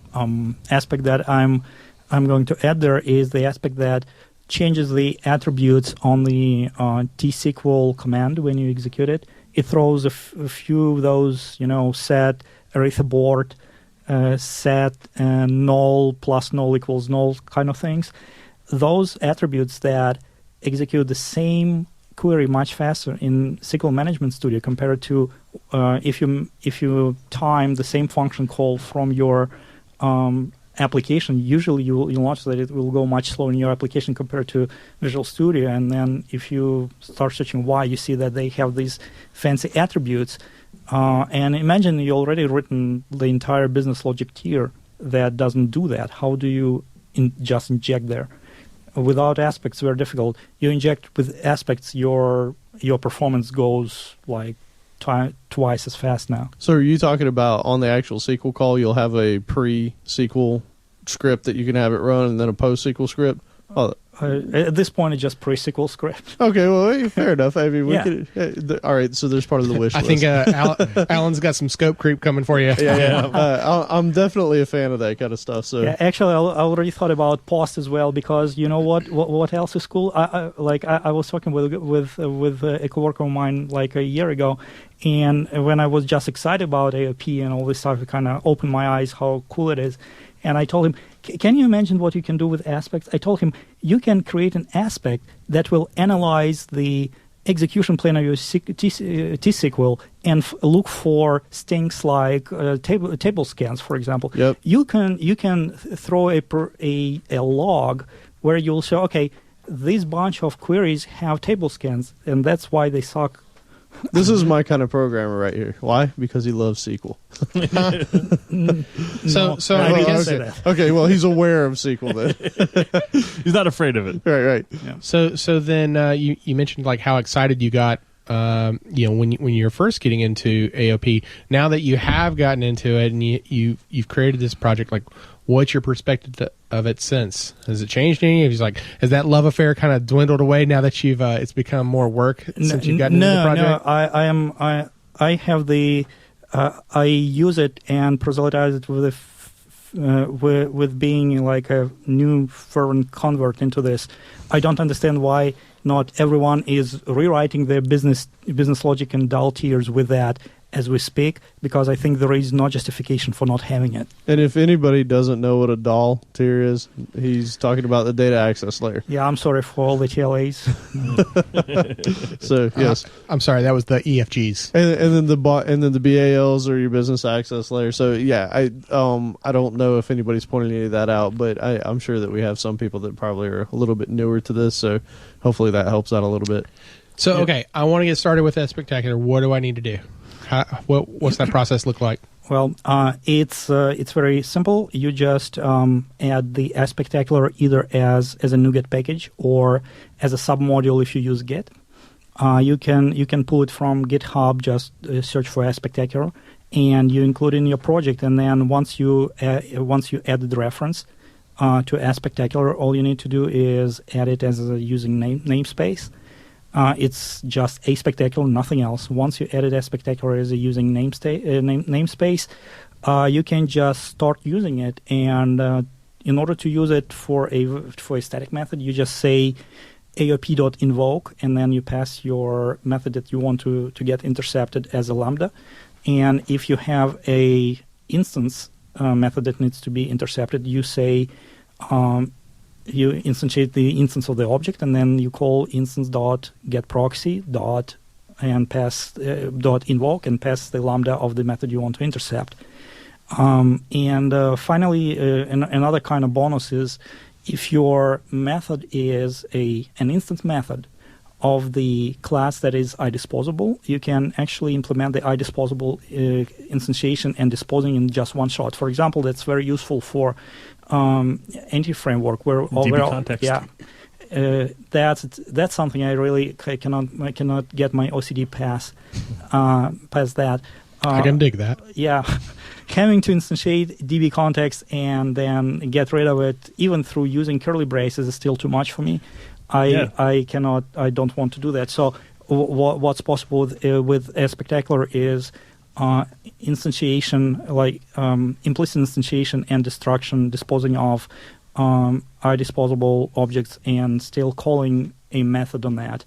aspect that I'm going to add there is the aspect that changes the attributes on the tsql command when you execute it. It throws a few of those, set, arith abort, set, null plus null equals null kind of things. Those attributes that execute the same query much faster in SQL Management Studio compared to if you time the same function call from your application. Usually you'll notice that it will go much slower in your application compared to Visual Studio, and then if you start searching why, you see that they have these fancy attributes. And imagine you already written the entire business logic tier that doesn't do that. How do you just inject there? Without aspects, very difficult. You inject with aspects, your performance goes like twice as fast now. So are you talking about on the actual SQL call, you'll have a pre-SQL script that you can have it run, and then a post-SQL script? Oh. At this point, it's just pre-SQL script. Okay, well, fair enough. I mean, we could. All right, so there's part of the wish list. I think Alan's got some scope creep coming for you. Yeah. I'm definitely a fan of that kind of stuff. So yeah, actually, I already thought about Post as well, because you know what else is cool? I was talking with a coworker of mine like a year ago, and when I was just excited about AOP and all this stuff, it kind of opened my eyes how cool it is. And I told him, can you imagine what you can do with aspects? I told him, you can create an aspect that will analyze the execution plane of your T-SQL and look for things like table scans, for example. Yep. You can throw a log where you'll show, okay, this bunch of queries have table scans, and that's why they suck. This is my kind of programmer right here. Why? Because he loves SQL. So I guess okay, well, he's aware of SQL then. He's not afraid of it. Right. Yeah. So then you mentioned like how excited you got when you're first getting into AOP. Now that you have gotten into it and you've created this project, like, what's your perspective of it since? Has it changed any? Has that love affair kind of dwindled away now that you've it's become more work since you've gotten into the project? No, I have the I use it and proselytize it with being like a new fervent convert into this. I don't understand why not everyone is rewriting their business logic and DAL tiers with that as we speak, because I think there is no justification for not having it. And if anybody doesn't know what a DAL tier is, he's talking about the data access layer. Yeah, I'm sorry for all the TLAs. So yes, I'm sorry, that was the EFGs, and then the BALs are your business access layer. So yeah, I don't know if anybody's pointing any of that out, but I'm sure that we have some people that probably are a little bit newer to this. So hopefully that helps out a little bit. So okay, I want to get started with Aspectacular. What do I need to do? What's that process look like? Well, it's very simple. You just add the Aspectacular either as a NuGet package or as a submodule if you use Git. You can pull it from GitHub. Just search for Aspectacular, and you include it in your project. And then once you add the reference to Aspectacular, all you need to do is add it as a using namespace. It's just Aspectacular, nothing else. Once you edit Aspectacular as a using namespace, you can just start using it. And in order to use it for a static method, you just say AOP.invoke, and then you pass your method that you want to get intercepted as a lambda. And if you have a instance method that needs to be intercepted, you say you instantiate the instance of the object, and then you call instance.getProxy and pass .invoke and pass the lambda of the method you want to intercept. And finally, another kind of bonus is if your method is an instance method of the class that is idisposable, you can actually implement the idisposable instantiation and disposing in just one shot. For example, that's very useful for anti-framework where DB context. Yeah, that's something I cannot get my OCD past that. I can dig that. Yeah, having to instantiate DB context and then get rid of it, even through using curly braces, is still too much for me. I don't want to do that. So what's possible with Aspectacular is instantiation, like implicit instantiation and destruction, disposing of idisposable objects, and still calling a method on that.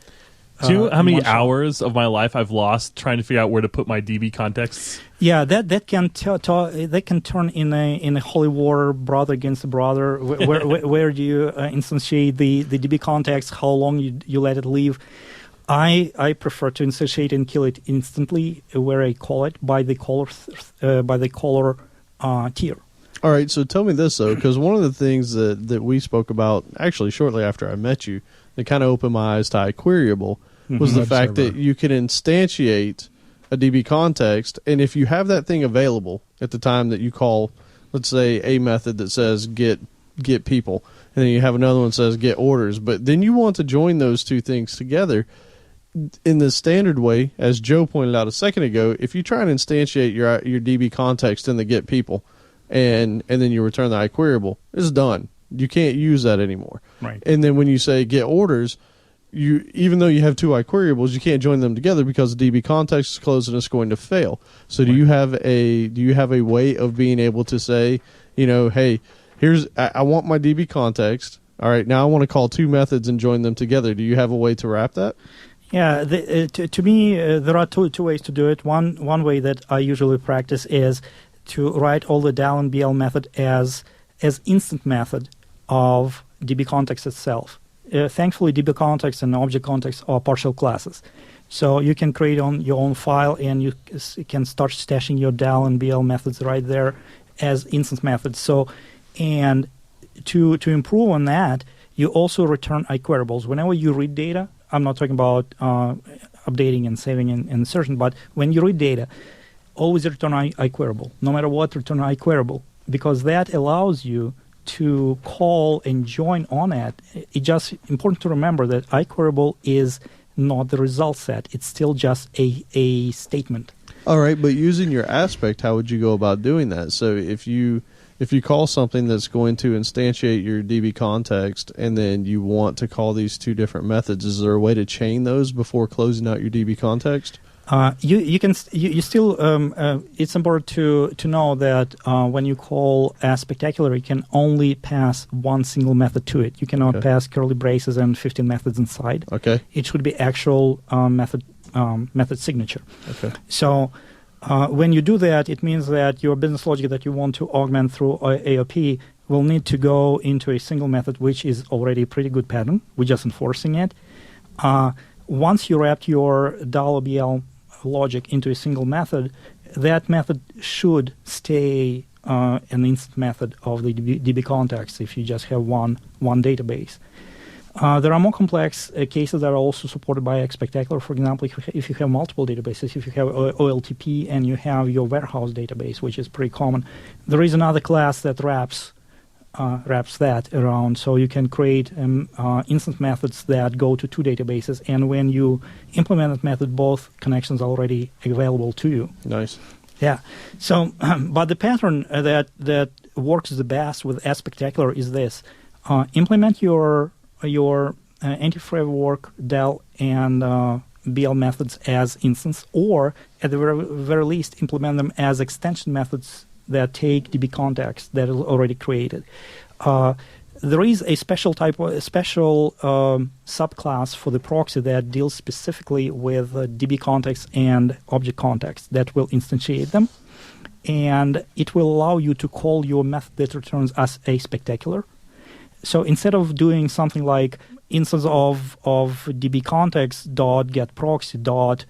Do you know how many hours of my life I've lost trying to figure out where to put my DB contexts? Yeah, that can turn in a holy war, brother against brother. Where do you instantiate the DB context? How long you let it live? I prefer to instantiate and kill it instantly, where I call it by the caller tier. All right, so tell me this though, because one of the things that we spoke about actually shortly after I met you that kind of opened my eyes to iQueryable was the fact that you can instantiate a DB context, and if you have that thing available at the time that you call, let's say, a method that says get people, and then you have another one that says get orders, but then you want to join those two things together in the standard way, as Joe pointed out a second ago. If you try and instantiate your DB context in the get people, and then you return the iQueryable, it's done. You can't use that anymore. Right. And then when you say get orders, even though you have two iQueryables, you can't join them together because the DB context is closed and it's going to fail. So do you have a way of being able to say, hey, I want my DB context. All right, now I want to call two methods and join them together. Do you have a way to wrap that? Yeah, to me, there are two ways to do it. One way that I usually practice is to write all the DAL and BL method as instant method of DB context itself. Thankfully, DB context and object context are partial classes. So you can create on your own file, and you can start stashing your DAL and BL methods right there as instance methods. So, and to improve on that, you also return iQuerybles. Whenever you read data, I'm not talking about updating and saving and insertion, but when you read data, always return iQueryable. No matter what, return iQueryable, because that allows you to call and join on it. It's just important to remember that iQueryable is not the result set. It's still just a statement. All right, but using your aspect, how would you go about doing that? So if you call something that's going to instantiate your DB context and then you want to call these two different methods, is there a way to chain those before closing out your DB context? You still it's important to know that when you call Aspectacular, you can only pass one single method to it. You cannot pass curly braces and 15 methods inside. Okay. It should be actual method signature. Okay. So when you do that, it means that your business logic that you want to augment through AOP will need to go into a single method, which is already a pretty good pattern. We're just enforcing it. Once you wrapped your DAL or BL logic into a single method, that method should stay an instant method of the DB context if you just have one database. There are more complex cases that are also supported by Aspectacular. For example, if you have multiple databases, if you have OLTP and you have your warehouse database, which is pretty common, there is another class that wraps that around, so you can create instant methods that go to two databases, and when you implement that method, both connections are already available to you. Nice. Yeah. So, but the pattern that works the best with Aspectacular is this: implement your anti-framework, del, and BL methods as instance, or at the very least implement them as extension methods that take DB context that is already created. There is a special subclass for the proxy that deals specifically with DB context and object context that will instantiate them, and it will allow you to call your method that returns as Aspectacular. So instead of doing something like instance of DB context dot get proxy dot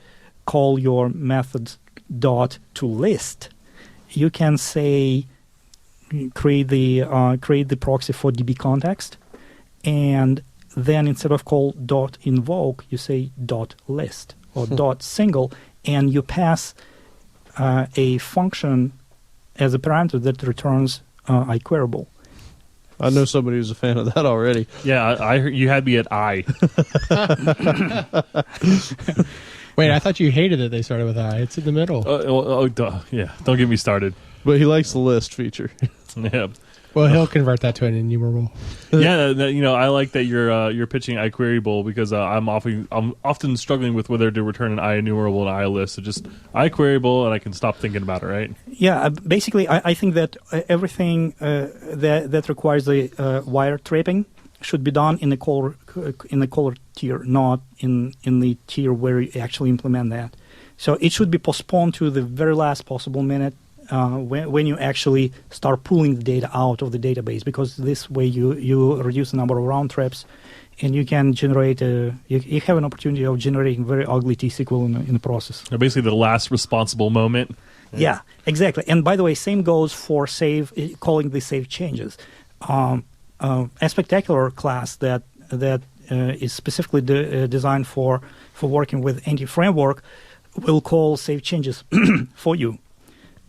call your method dot to list, you can say create the proxy for DB context, and then instead of call dot invoke, you say dot list or dot single, and you pass a function as a parameter that returns iQueryable. I know somebody who's a fan of that already. Yeah, I heard you had me at I. Wait, I thought you hated that they started with I. It's in the middle. Yeah, don't get me started. But he likes the list feature. Yeah. Well, he'll convert that to an enumerable. Yeah, I like that you're pitching iQueryable because I'm often struggling with whether to return an IEnumerable and IList. So just iQueryable, and I can stop thinking about it, right? Yeah, basically, I think that everything that requires a wire trapping should be done in the caller tier, not in the tier where you actually implement that. So it should be postponed to the very last possible minute. When you actually start pulling the data out of the database, because this way you reduce the number of round trips, and you can generate you have an opportunity of generating very ugly T-SQL in the process. Basically, the last responsible moment. Yeah, exactly. And by the way, same goes for calling the save changes. Aspectacular class that is specifically designed for working with anti-framework will call save changes for you.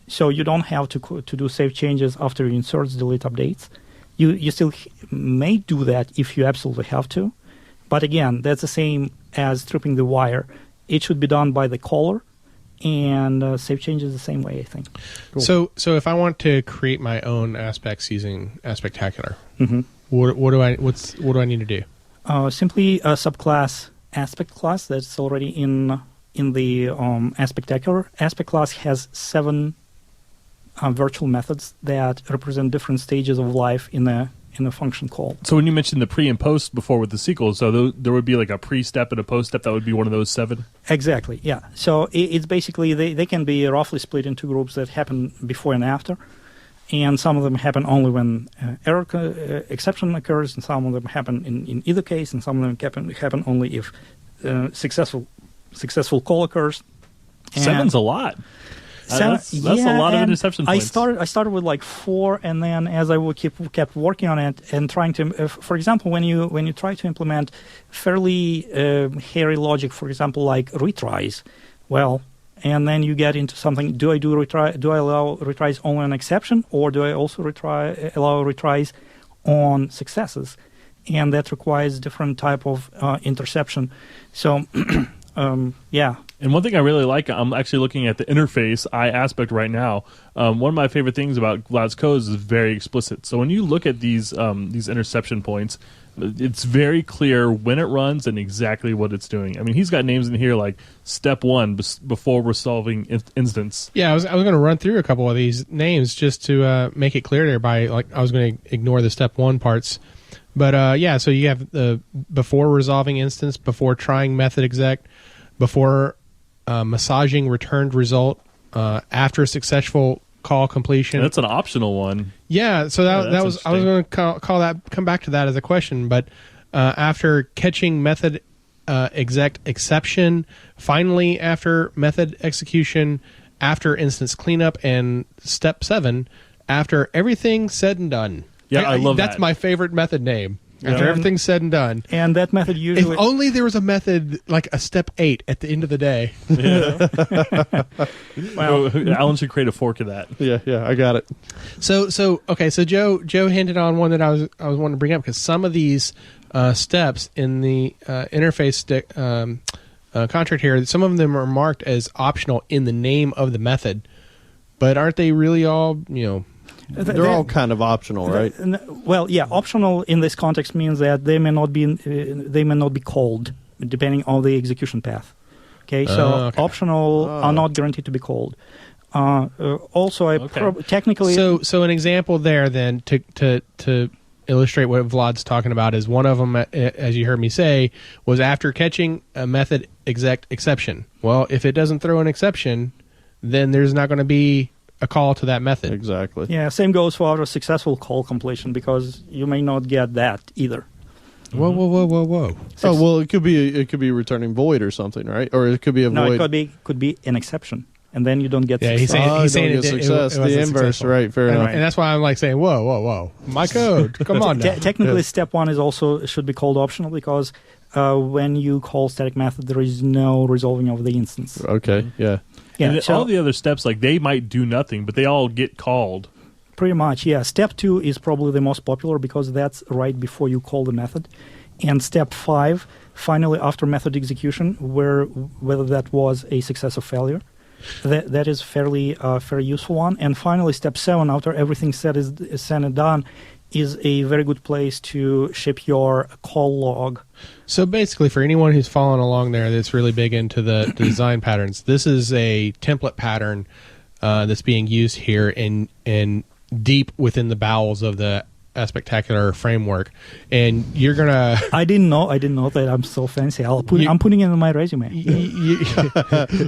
So you don't have to do save changes after you insert, delete, updates. You still may do that if you absolutely have to. But again, that's the same as stripping the wire. It should be done by the caller, and save changes the same way, I think. Cool. So if I want to create my own aspects using Aspectacular, mm-hmm. what do I need to do? Simply a subclass aspect class that's already in the Aspectacular. Aspect class has 7 virtual methods that represent different stages of life in a function call. So when you mentioned the pre and post before with the SQL, so there would be like a pre-step and a post-step, that would be one of those 7? Exactly, yeah. So it's basically, they can be roughly split into groups that happen before and after, and some of them happen only when exception occurs, and some of them happen in either case, and some of them happen only if successful call occurs. 7's a lot. That's a lot of interception points. I started with like 4, and then as I kept working on it and trying to, for example, when you try to implement fairly hairy logic, for example, like retries, well, and then you get into something: do I allow retries only on exception, or do I also allow retries on successes? And that requires different type of interception. So, yeah. And one thing I really like, I'm actually looking at the interface iAspect right now. One of my favorite things about Vlad's code is very explicit. So when you look at these interception points, it's very clear when it runs and exactly what it's doing. I mean, he's got names in here like step 1 before resolving instance. Yeah, I was going to run through a couple of these names just to make it clear there. I was going to ignore the step 1 parts. But yeah, so you have the before resolving instance, before trying method exec, before massaging returned result, after successful call completion. That's an optional one. Yeah, so that was I was going to come back to that as a question, but after catching method exec exception, finally after method execution, after instance cleanup, and step 7 after everything said and done. Yeah, I love that. That's my favorite method name. After everything's said and done. And that method usually... If only there was a method, like a step 8 at the end of the day. Yeah. Well, Alan should create a fork of that. Yeah, I got it. So Joe hinted on one that I was wanting to bring up, because some of these steps in the interface contract here, some of them are marked as optional in the name of the method, but aren't they really all, They're all kind of optional, right? Well, yeah, optional in this context means that they may not be called depending on the execution path. Okay, so optional are not guaranteed to be called. Also, technically. So an example there then to illustrate what Vlad's talking about is one of them, as you heard me say, was after catching a method exception. Well, if it doesn't throw an exception, then there's not going to be a call to that method. Exactly. Yeah, same goes for our successful call completion because you may not get that either. Whoa. Oh, well, it could be returning void or something, right? Or it could be a void. No, it could be an exception. And then you don't get success. He's saying it success. The inverse, right? Fair enough. And that's why I'm like saying, whoa. My code. Come on now. Technically, step one should be called optional because when you call static method, there is no resolving of the instance. Okay, yeah. And all the other steps, like they might do nothing, but they all get called. Pretty much, yeah. Step 2 is probably the most popular because that's right before you call the method. And step 5, finally after method execution, whether that was a success or failure. That is fairly useful one. And finally, step 7, after everything said and done, is a very good place to ship your call log. So basically, for anyone who's following along there that's really big into the design patterns, this is a template pattern that's being used here in deep within the bowels of the Aspectacular framework, and you're gonna. I didn't know that I'm so fancy. I'm putting it in my resume.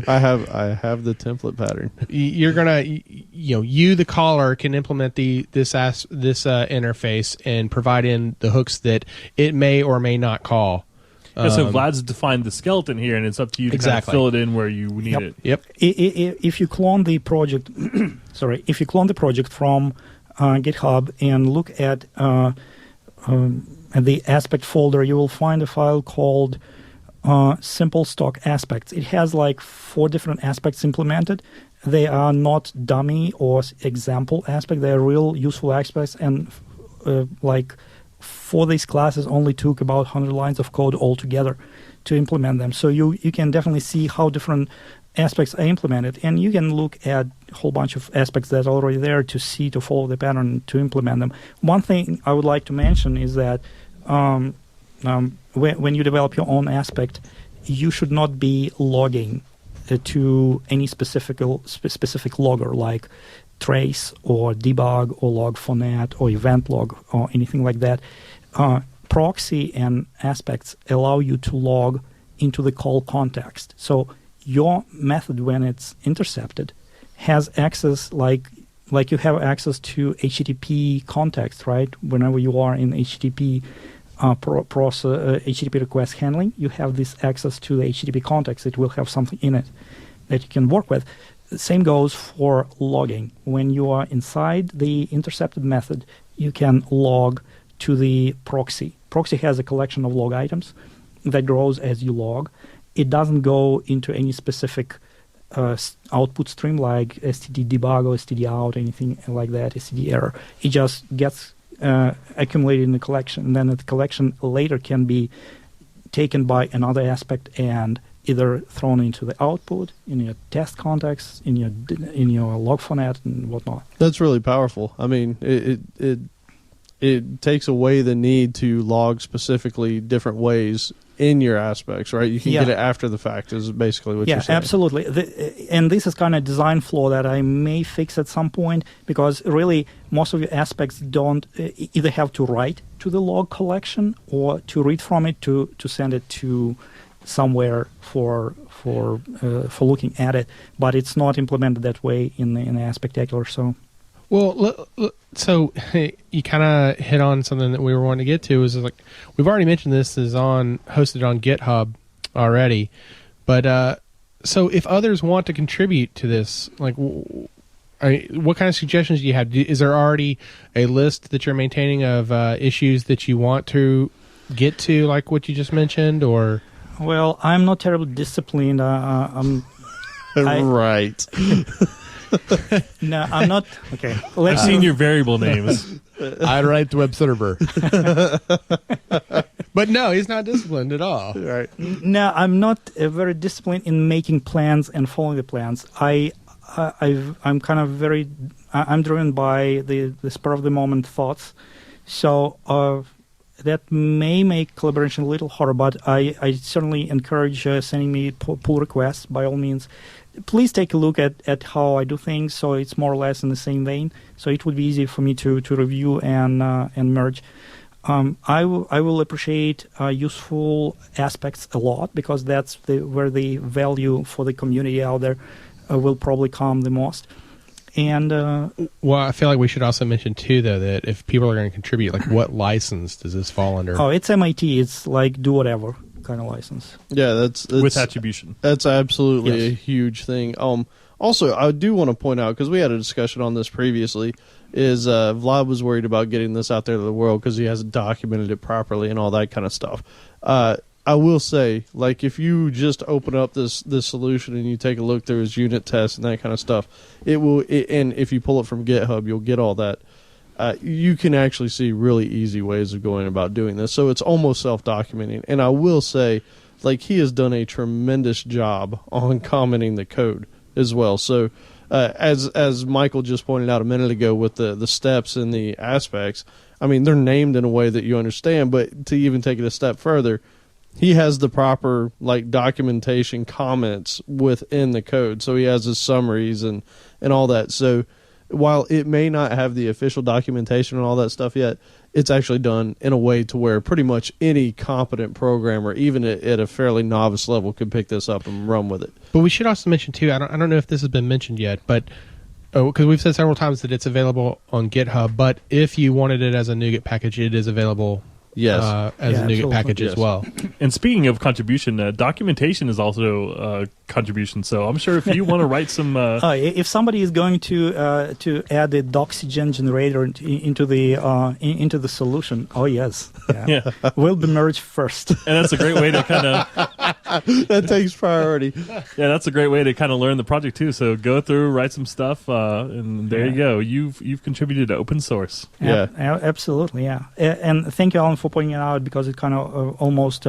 I have the template pattern. You're gonna, the caller can implement this interface and provide in the hooks that it may or may not call. So Vlad's defined the skeleton here, and it's up to you to kind of fill it in where you need it. Yep. If you clone the project, from GitHub and look at the aspect folder, you will find a file called simple stock aspects. It has like 4 different aspects implemented. They are not dummy or example aspect. They are real useful aspects, and for these classes only took about 100 lines of code altogether to implement them. So you can definitely see how different aspects are implemented, and you can look at a whole bunch of aspects that are already there to follow the pattern to implement them. One thing I would like to mention is that when you develop your own aspect, you should not be logging to any specific logger like trace or debug or log4net or event log or anything like that. Proxy and aspects allow you to log into the call context. So your method, when it's intercepted, has access like you have access to HTTP context, right? Whenever you are in HTTP HTTP request handling, you have this access to the HTTP context. It will have something in it that you can work with. The same goes for logging. When you are inside the intercepted method, you can log to the proxy. Proxy has a collection of log items that grows as you log. It doesn't go into any specific output stream like std debug or std out, anything like that, std error. It just gets accumulated in the collection, and then the collection later can be taken by another aspect and either thrown into the output, in your test context, in your log4net and whatnot. That's really powerful. I mean, it takes away the need to log specifically different ways in your aspects, right? You can get it after the fact is basically what you're saying. Yeah, absolutely. And this is kind of design flaw that I may fix at some point, because really most of your aspects don't either have to write to the log collection or to read from it to send it to somewhere for looking at it, but it's not implemented that way in the Aspectacular. So you kind of hit on something that we were wanting to get to. Is like we've already mentioned this is hosted on GitHub already, but so if others want to contribute to this, like what kind of suggestions do you have? Is there already a list that you're maintaining of issues that you want to get to, like what you just mentioned, or? Well, I'm not terribly disciplined. Right. No, I'm not. Okay. I've seen your variable names. I write the web server. But no, he's not disciplined at all. Right. No, I'm not very disciplined in making plans and following the plans. I I'm kind of I'm driven by the spur of the moment thoughts. So that may make collaboration a little harder, but I certainly encourage sending me pull requests by all means. Please take a look at how I do things, so it's more or less in the same vein. So it would be easy for me to review and merge. I will appreciate useful aspects a lot, because that's where the value for the community out there will probably come the most. And well, I feel like we should also mention too, though, that if people are going to contribute, like, what license does this fall under? Oh, it's MIT. It's like do whatever kind of license. Yeah, that's with attribution. That's absolutely a huge thing. Also, I do want to point out, because we had a discussion on this previously, is Vlad was worried about getting this out there to the world because he hasn't documented it properly and all that kind of stuff. I will say, like, if you just open up this solution and you take a look through his unit tests and that kind of stuff, and if you pull it from GitHub, you'll get all that. You can actually see really easy ways of going about doing this. So it's almost self-documenting. And I will say, like, he has done a tremendous job on commenting the code as well. So as Michael just pointed out a minute ago with the steps and the aspects, I mean, they're named in a way that you understand, but to even take it a step further, he has the proper, like, documentation comments within the code. So he has his summaries and all that. So while it may not have the official documentation and all that stuff yet, it's actually done in a way to where pretty much any competent programmer, even at a fairly novice level, could pick this up and run with it. But we should also mention too, I don't know if this has been mentioned yet, but because we've said several times that it's available on GitHub, but if you wanted it as a NuGet package, it is available as a NuGet package as well. And speaking of contribution, documentation is also a contribution. So I'm sure if you want to write some, if somebody is going to add a Doxygen generator into the solution, oh yes, yeah, will be merged first. And that's a great way to kind of that takes priority. Yeah, that's a great way to kind of learn the project too. So go through, write some stuff, and there you go. You've contributed to open source. Yeah, absolutely. Yeah, and thank you, Alan, for pointing it out, because it kind of almost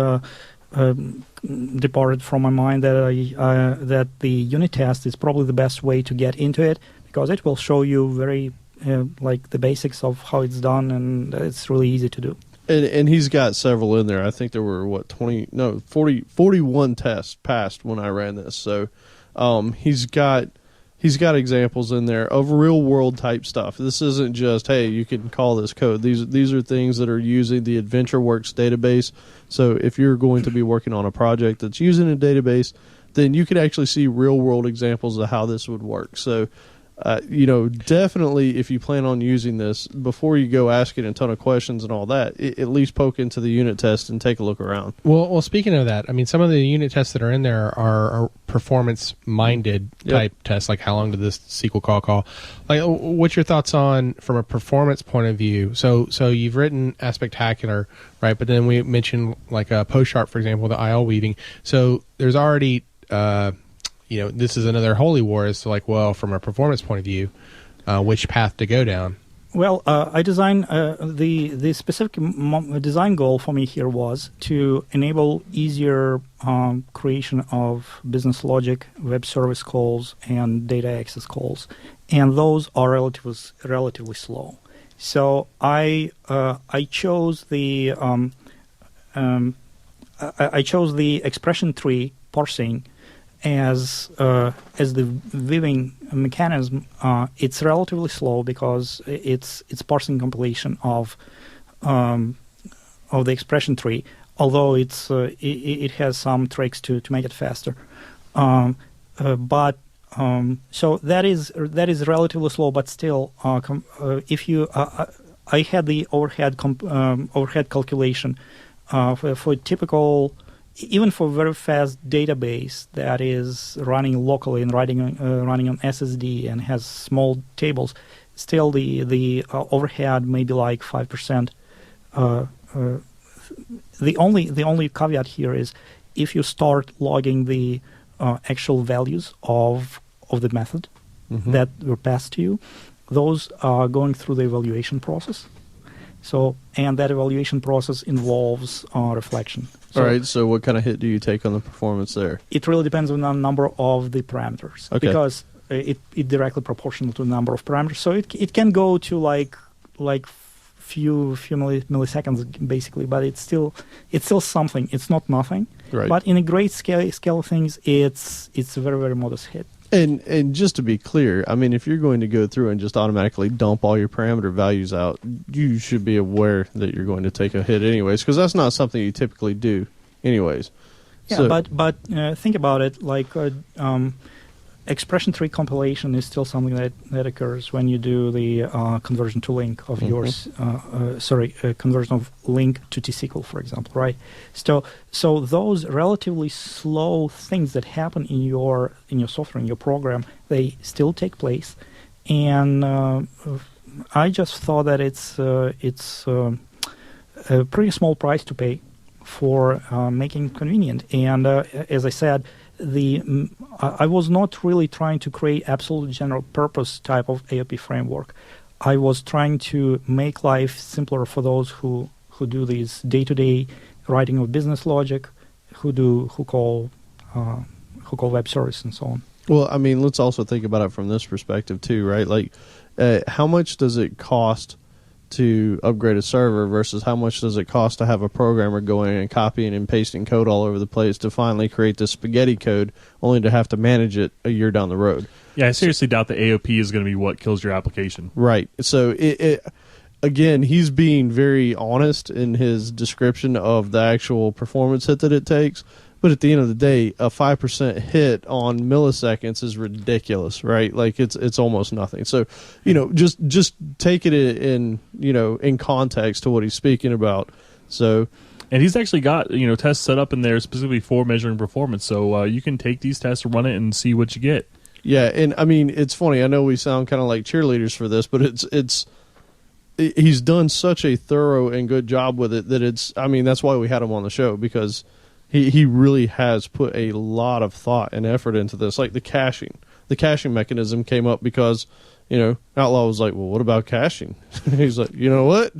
departed from my mind that the unit test is probably the best way to get into it, because it will show you very like the basics of how it's done, and it's really easy to do. And he's got several in there. I think there were 41 tests passed when I ran this. So he's got examples in there of real world type stuff. This isn't just, hey, you can call this code. These are things that are using the AdventureWorks database. So if you're going to be working on a project that's using a database, then you can actually see real world examples of how this would work. So definitely, if you plan on using this, before you go asking a ton of questions and all that, at least poke into the unit test and take a look around. Well, speaking of that, I mean, some of the unit tests that are in there are performance-minded type tests, like how long did this SQL call? Like, what's your thoughts on, from a performance point of view? So you've written Aspectacular, right? But then we mentioned, like, a post chart, for example, the IL weaving. So there's already this is another holy war as to, like, well, from a performance point of view, which path to go down. Well, I designed the specific design goal for me here was to enable easier creation of business logic, web service calls, and data access calls, and those are relatively slow. So I chose the expression tree parsing as the weaving mechanism. It's relatively slow because it's parsing compilation of the expression tree, although it has some tricks to make it faster. So that is relatively slow, but still, if you I had the overhead calculation for typical. Even for a very fast database that is running locally and running on SSD and has small tables, still the overhead may be like 5%. The only caveat here is if you start logging the actual values of the method that were passed to you, those are going through the evaluation process. And that evaluation process involves reflection. All right, so what kind of hit do you take on the performance there? It really depends on the number of the parameters. Okay. Because it directly proportional to the number of parameters. So it can go to like few milliseconds basically, but it's still something. It's not nothing. Right. But in a great scale of things, it's a very, very modest hit. And just to be clear, I mean, if you're going to go through and just automatically dump all your parameter values out, you should be aware that you're going to take a hit anyways, because that's not something you typically do anyways. Yeah, so, but think about it, like expression tree compilation is still something that occurs when you do the conversion to link of yours. Conversion of link to T-SQL, for example, right? So those relatively slow things that happen in your software, in your program, they still take place, and I just thought that it's a pretty small price to pay for making it convenient. And as I said, I was not really trying to create absolute general purpose type of AOP framework. I was trying to make life simpler for those who do these day-to-day writing of business logic, who call web service and so on. well, I mean, let's also think about it from this perspective too, right? Like, how much does it cost to upgrade a server versus how much does it cost to have a programmer going and copying and pasting code all over the place to finally create this spaghetti code only to have to manage it a year down the road? Yeah, I seriously doubt the AOP is going to be what kills your application. Right. So again, he's being very honest in his description of the actual performance hit that it takes. But at the end of the day, a 5% hit on milliseconds is ridiculous, right? Like it's almost nothing. So, just take it in context to what he's speaking about. So, and he's actually got tests set up in there specifically for measuring performance. So you can take these tests, run it, and see what you get. Yeah, and I mean, it's funny. I know we sound kind of like cheerleaders for this, but he's done such a thorough and good job with it that that's why we had him on the show, because he really has put a lot of thought and effort into this. Like the caching mechanism came up because, Outlaw was like, well, what about caching? He's like, you know what?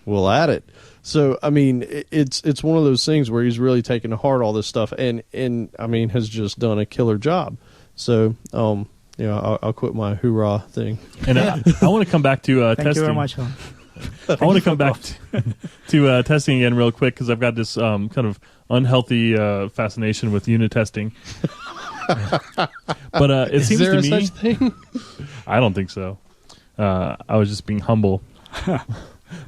We'll add it. So, I mean, it's one of those things where he's really taken to heart all this stuff and I mean, has just done a killer job. So, I'll quit my hoorah thing. And I want to come back to testing. Thank you very much, Helen. I want to come back to testing again real quick because I've got this kind of unhealthy fascination with unit testing. But it seems to me, is there such thing? I don't think so. I was just being humble.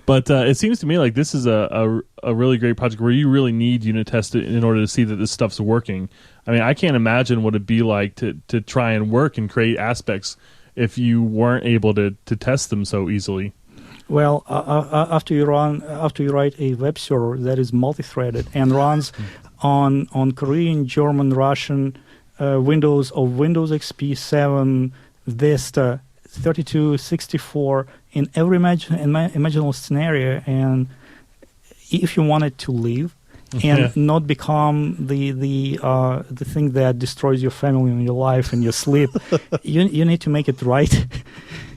But it seems to me like this is a really great project where you really need unit tests in order to see that this stuff's working. I mean, I can't imagine what it'd be like to try and work and create aspects if you weren't able to test them so easily. Well, after you write a web server that is multi-threaded and runs on Korean, German, Russian, Windows XP 7, Vista, 32, 64, in every imaginable scenario, and if you want it to live and not become the thing that destroys your family and your life and your sleep, you need to make it right.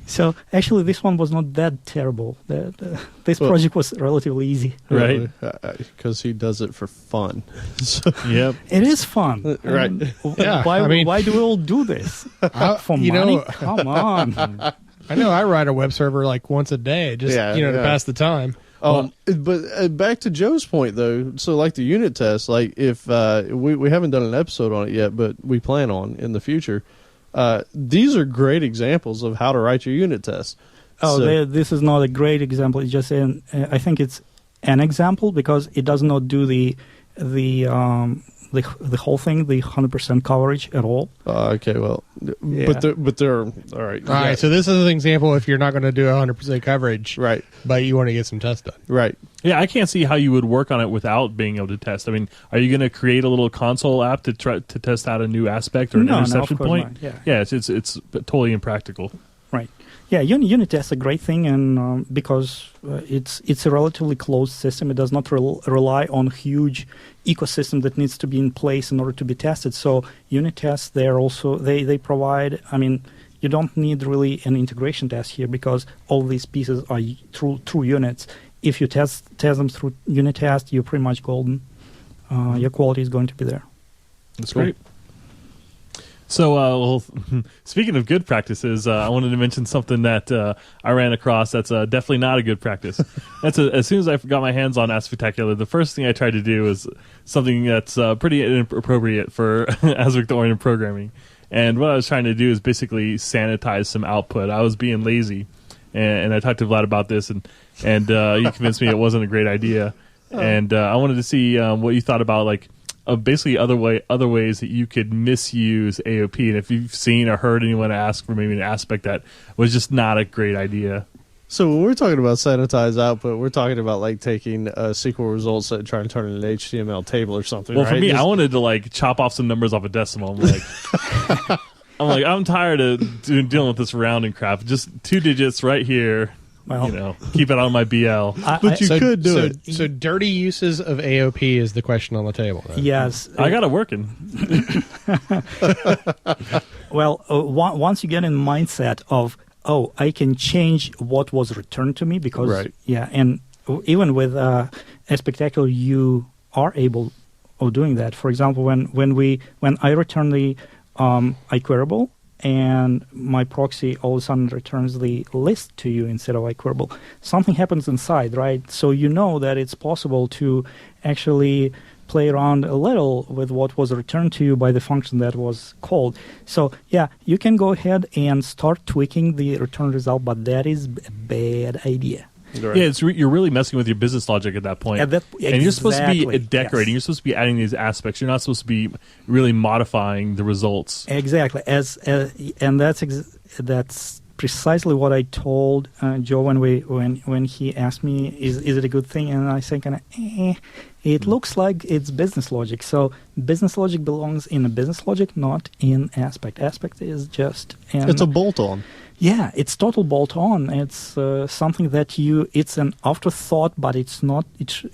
So actually, this one was not that terrible. This project was relatively easy, right? Because he does it for fun. So, yep, it is fun, right? Yeah. Why do we all do this? For money? Come on. I know. I write a web server like once a day, just to pass the time. But back to Joe's point, though. So, like the unit test, like if we haven't done an episode on it yet, but we plan on in the future. These are great examples of how to write your unit tests. This is not a great example. It's just I think it's an example because it does not do the whole thing, the 100% coverage at all. Okay, well, but they're all right. All right, so this is an example if you're not going to do 100% coverage, right? But you want to get some tests done, right? Yeah, I can't see how you would work on it without being able to test. I mean, are you going to create a little console app to try to test out a new aspect or an interception point? Not. Yeah, it's totally impractical. Right. Yeah, unit tests a great thing, and because it's a relatively closed system, it does not rely on huge ecosystem that needs to be in place in order to be tested. So unit tests, they provide. I mean, you don't need really an integration test here because all these pieces are true units. If you test them through unit test, you're pretty much golden. Your quality is going to be there. That's great. So, well, speaking of good practices, I wanted to mention something that I ran across that's definitely not a good practice. As soon as I got my hands on Aspectacular, the first thing I tried to do was something that's pretty inappropriate for aspect-oriented programming. And what I was trying to do is basically sanitize some output. I was being lazy, and I talked to Vlad about this, and he convinced me it wasn't a great idea. And I wanted to see what you thought about, like, basically other ways that you could misuse AOP, and if you've seen or heard anyone ask for maybe an aspect that was just not a great idea. So when we're talking about sanitized output, we're talking about like taking SQL results and trying to turn it into an HTML table or something. Well, right? for me, I wanted to like chop off some numbers off a decimal. I'm tired of dealing with this rounding crap. Just 2 digits right here. Well, keep it on my BL. But you could do it. So dirty uses of AOP is the question on the table. Then. Yes. I got it working. Well, once you get in the mindset of, I can change what was returned to me because, right. Yeah, and even with Aspectacular, you are able of doing that. For example, when I return the iQueryable, and my proxy all of a sudden returns the list to you instead of iQueryable, something happens inside, right? So you know that it's possible to actually play around a little with what was returned to you by the function that was called. So, yeah, you can go ahead and start tweaking the return result, but that is a bad idea. Right. Yeah, you're really messing with your business logic at that point. And you're supposed to be decorating. Yes. You're supposed to be adding these aspects. You're not supposed to be really modifying the results. Exactly. And that's precisely what I told Joe when he asked me, is it a good thing? And I said, it looks like it's business logic. So business logic belongs in a business logic, not in Aspect. Aspect is just... it's a bolt-on. Yeah, it's total bolt-on. It's something that it's an afterthought, but it's not.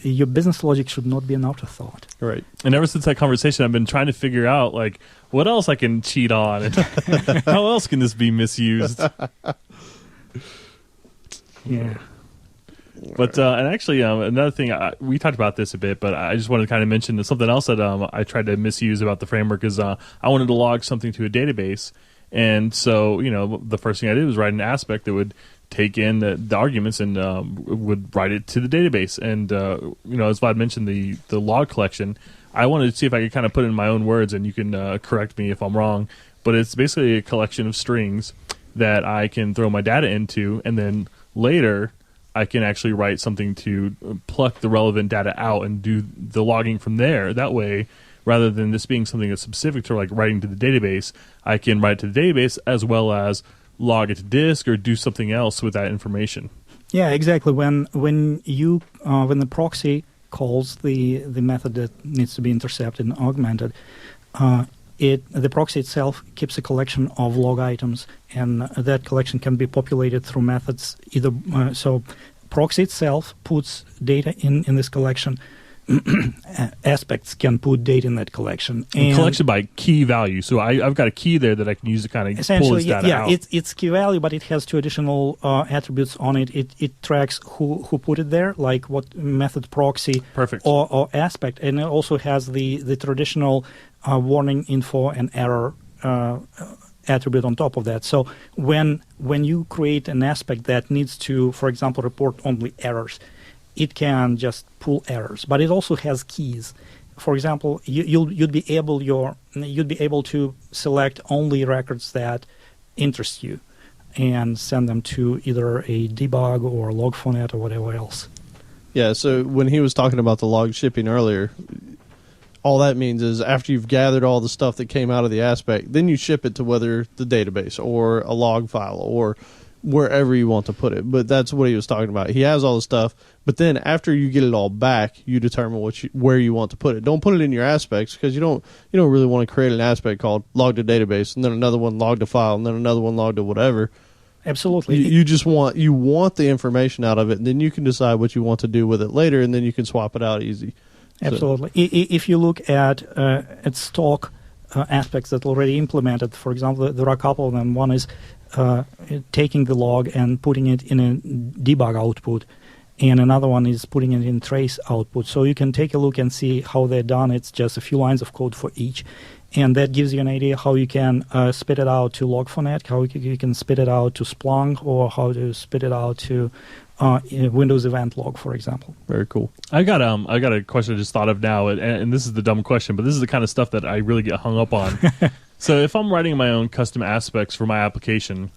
Your business logic should not be an afterthought. Right. And ever since that conversation, I've been trying to figure out, like, what else I can cheat on, and how else can this be misused? Yeah. But and actually, another thing we talked about this a bit, but I just wanted to kind of mention something else that I tried to misuse about the framework is I wanted to log something to a database. And so, the first thing I did was write an aspect that would take in the arguments and would write it to the database. And, as Vlad mentioned, the log collection, I wanted to see if I could kind of put it in my own words, and you can correct me if I'm wrong. But it's basically a collection of strings that I can throw my data into, and then later I can actually write something to pluck the relevant data out and do the logging from there. That way, rather than this being something that's specific to like writing to the database, I can write to the database as well as log it to disk or do something else with that information. Yeah, exactly. When the proxy calls the method that needs to be intercepted and augmented, the proxy itself keeps a collection of log items, and that collection can be populated through methods. Either so, proxy itself puts data in this collection. Aspects can put data in that collection. And collection by key value. So I've got a key there that I can use to kind of pull this data out. Yeah, it's key value, but it has 2 additional attributes on it. It tracks who put it there, like what method, proxy, perfect, or aspect, and it also has the traditional warning, info, and error attribute on top of that. So when you create an aspect that needs to, for example, report only errors, it can just pull errors, but it also has keys. For example, you'd be able to select only records that interest you, and send them to either a debug or log4net or whatever else. Yeah. So when he was talking about the log shipping earlier, all that means is after you've gathered all the stuff that came out of the aspect, then you ship it to whether the database or a log file or wherever you want to put it. But that's what he was talking about. He has all the stuff, but then after you get it all back, you determine where you want to put it. Don't put it in your aspects, because you don't really want to create an aspect called log to database and then another one log to file and then another one log to whatever. Absolutely. You just want the information out of it, and then you can decide what you want to do with it later, and then you can swap it out easy. Absolutely. So, if you look at stock aspects that are already implemented, for example, there are a couple of them. One is taking the log and putting it in a debug output, and another one is putting it in trace output. So you can take a look and see how they're done. It's just a few lines of code for each, And that gives you an idea how you can spit it out to Log4net, how you can spit it out to Splunk, or how to spit it out to Windows Event Log, for example. Very cool. I got a question I just thought of now, and this is the dumb question, but this is the kind of stuff that I really get hung up on. So if I'm writing my own custom aspects for my application,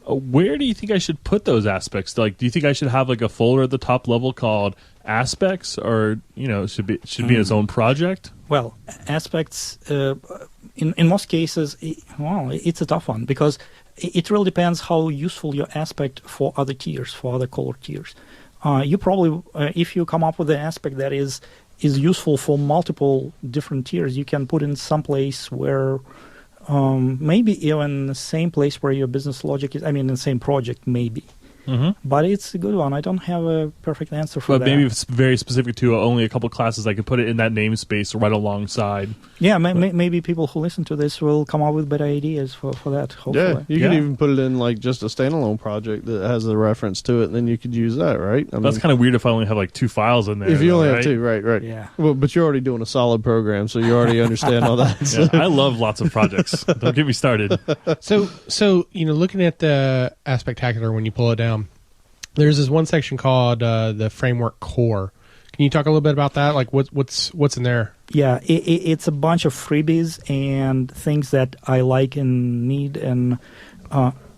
where do you think I should put those aspects? Like, do you think I should have like a folder at the top level called aspects, or should be in its own project? Well, aspects in most cases, it's a tough one because it really depends how useful your aspect for other tiers, for other color tiers. You probably, if you come up with an aspect that is useful for multiple different tiers, you can put in some place where maybe even the same place where your business logic is. I mean, in the same project, maybe. Mm-hmm. But it's a good one. I don't have a perfect answer for that. But maybe if it's very specific to only a couple classes, I could put it in that namespace right alongside. Yeah, maybe people who listen to this will come up with better ideas for that, hopefully. Yeah, you could even put it in like just a standalone project that has a reference to it, and then you could use that, right? That's kind of weird if I only have like 2 files in there. If you only have 2, right. Yeah. Well, but you're already doing a solid program, so you already understand all that. Yeah, I love lots of projects. Don't get me started. So looking at the Aspectacular, when you pull it down, there's this one section called the framework core. Can you talk a little bit about that? Like what's in there? Yeah, it's a bunch of freebies and things that I like and need, and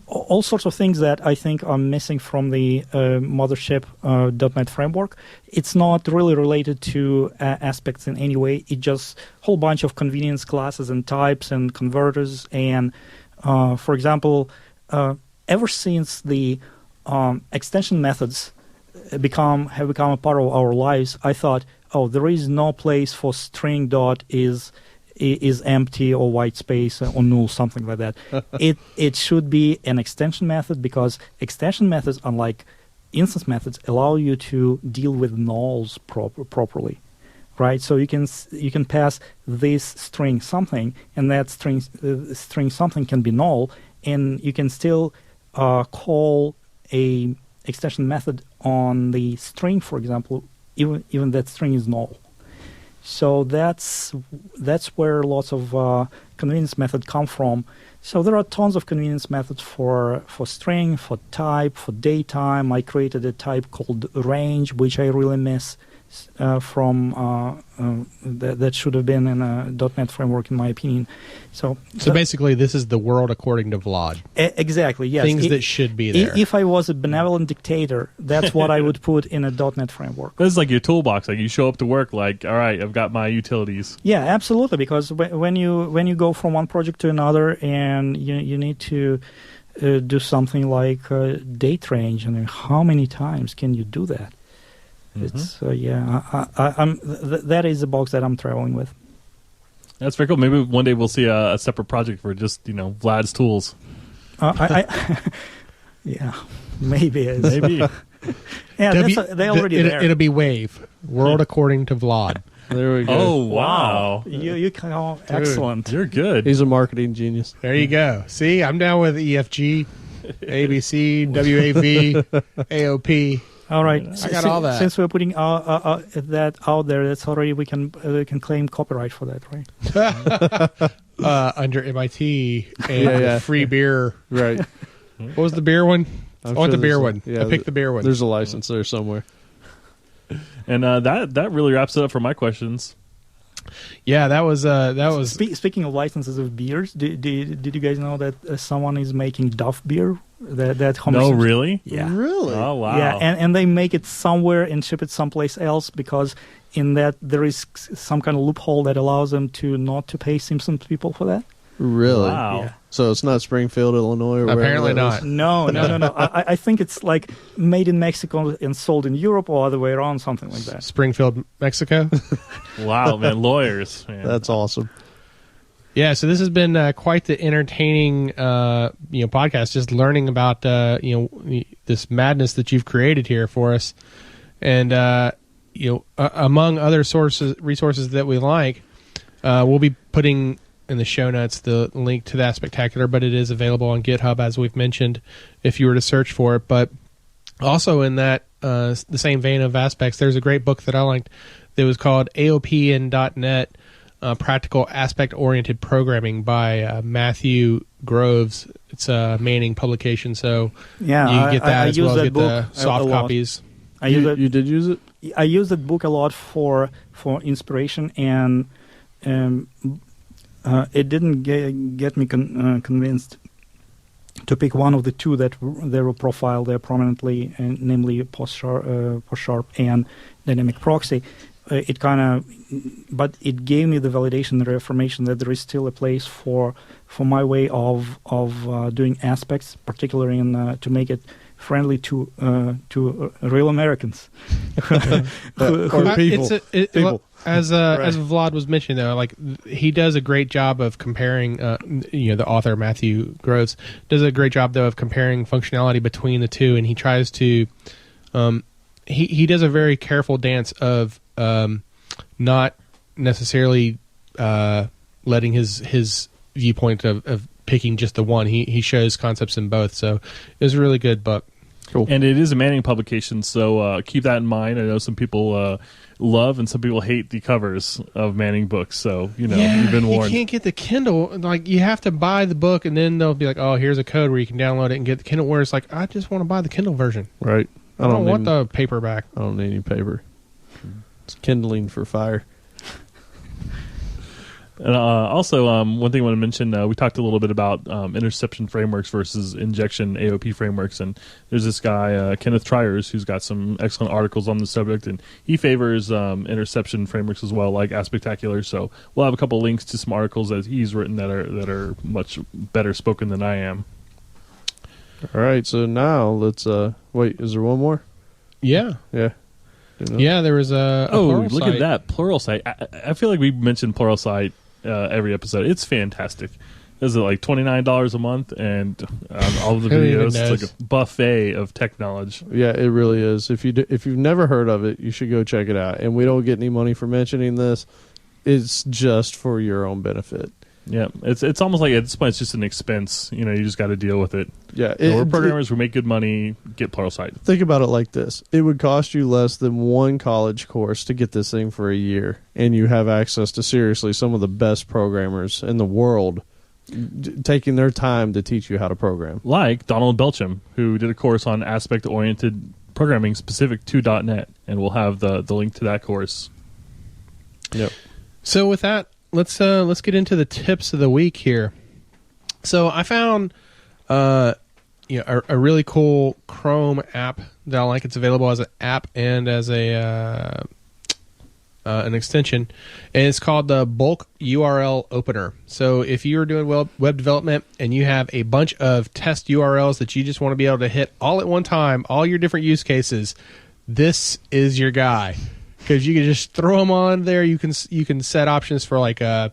all sorts of things that I think are missing from the mothership .NET framework. It's not really related to aspects in any way. It's just a whole bunch of convenience classes and types and converters. And for example, ever since the extension methods have become a part of our lives, I thought, there is no place for string dot is empty or white space or null, something like that. It should be an extension method, because extension methods, unlike instance methods, allow you to deal with nulls properly, right? So you can pass this string something, and that string something can be null, and you can still call a extension method on the string, for example, even that string is null. So that's where lots of convenience methods come from. So there are tons of convenience methods for string, for type, for datetime. I created a type called range, which I really miss from that should have been in a .NET framework, in my opinion. So basically, this is the world according to Vlad. Exactly, yes. Things that should be there. If I was a benevolent dictator, that's what I would put in a .NET framework. This is like your toolbox. Like, you show up to work, like, all right, I've got my utilities. Yeah, absolutely. Because when you go from one project to another, and you need to do something like date range, and how many times can you do that? It's that is the box that I'm traveling with. That's very cool. Maybe one day we'll see a separate project for just Vlad's tools. Yeah, maybe. Maybe. Yeah, they already there. It'll be Wave, world according to Vlad. There we go. Oh, wow. You excellent. You're good. He's a marketing genius. There you go. See, I'm down with EFG, ABC, WAV, AOP. All right, I got all that. Since we're putting that out there, that's already we can claim copyright for that, right? Under MIT and free beer. Right. What was the beer one? I want the beer one. Yeah, I picked the beer one. There's a license there somewhere. And that really wraps it up for my questions. Yeah, that was. Speaking of licenses of beers, did you guys know that someone is making Duff beer? That No, really? Yeah. Really? Oh, wow. Yeah, and they make it somewhere and ship it someplace else, because in that there is some kind of loophole that allows them not to pay Simpsons people for that. Really? Wow. Yeah. So it's not Springfield, Illinois, or apparently not. No. I think it's like made in Mexico and sold in Europe, or other way around, something like that. Springfield, Mexico. Wow, man, lawyers. Man. That's awesome. Yeah, so this has been quite the entertaining podcast, just learning about this madness that you've created here for us, and among other resources that we like, we'll be putting in the show notes the link to the Aspectacular, but it is available on GitHub, as we've mentioned, if you were to search for it. But also in that the same vein of aspects, there's a great book that I liked that was called AOP in .NET. Practical Aspect-Oriented Programming by Matthew Groves. It's a Manning publication, so Yeah, you can get that I as use well as that get the book soft a lot. copies. You did use it? I use that book a lot for inspiration, and it didn't get me convinced to pick one of the two that they were profiled there prominently, namely Post Sharp and Dynamic Proxy. But it gave me the validation, the reaffirmation that there is still a place for my way of doing aspects, particularly to make it friendly to real Americans or people. People. As Vlad was mentioning, though, like he does a great job of comparing. The author Matthew Groves does a great job though of comparing functionality between the two, and he tries to. He does a very careful dance of not necessarily letting his viewpoint of picking just the one. He shows concepts in both, so it was a really good book. Cool. And it is a Manning publication, so keep that in mind. I know some people love and some people hate the covers of Manning books, so you've been warned. You can't get the Kindle. Like, you have to buy the book, and then they'll be like, oh, here's a code where you can download it and get the Kindle, where it's like, I just want to buy the Kindle version. Right. I don't want the paperback. I don't need any paper. It's kindling for fire. And also, one thing I want to mention, we talked a little bit about interception frameworks versus injection AOP frameworks, and there's this guy, Kenneth Triers, who's got some excellent articles on the subject, and he favors interception frameworks as well, like Aspectacular. So we'll have a couple links to some articles that he's written that are much better spoken than I am. All right, so now let's wait. Is there one more? Yeah. Yeah, there was a look at that Pluralsight. I feel like we mentioned Pluralsight every episode. It's fantastic. Is it like $29 a month, and all of the videos? It's like a buffet of tech knowledge. Yeah, it really is. If you've never heard of it, you should go check it out. And we don't get any money for mentioning this. It's just for your own benefit. Yeah, it's almost like at this point it's just an expense. You just got to deal with it. Yeah, we're programmers. We make good money. Get Pluralsight. Think about it like this: it would cost you less than one college course to get this thing for a year, and you have access to seriously some of the best programmers in the world, taking their time to teach you how to program. Like Donald Belcham, who did a course on aspect-oriented programming specific to .NET, and we'll have the link to that course. Yep. So with that, let's get into the tips of the week here. So I found a really cool Chrome app that I like. It's available as an app and as an extension, and it's called the Bulk URL Opener. So if you're doing web development and you have a bunch of test URLs that you just want to be able to hit all at one time, all your different use cases, this is your guy. Because you can just throw them on there. You can set options for like to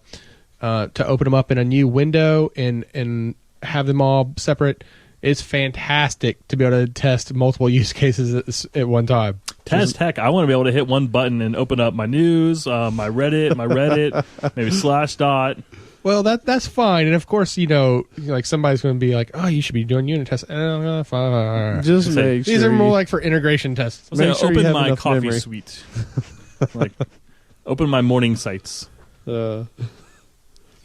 open them up in a new window and have them all separate. It's fantastic to be able to test multiple use cases at one time. Test heck, I want to be able to hit one button and open up my news, my Reddit, maybe Slashdot. Well, that's fine, and of course, like somebody's going to be like, "Oh, you should be doing unit tests." Just make sure these are more like for integration tests. Make sure open my coffee memory. suite, like open my morning sites. Yeah.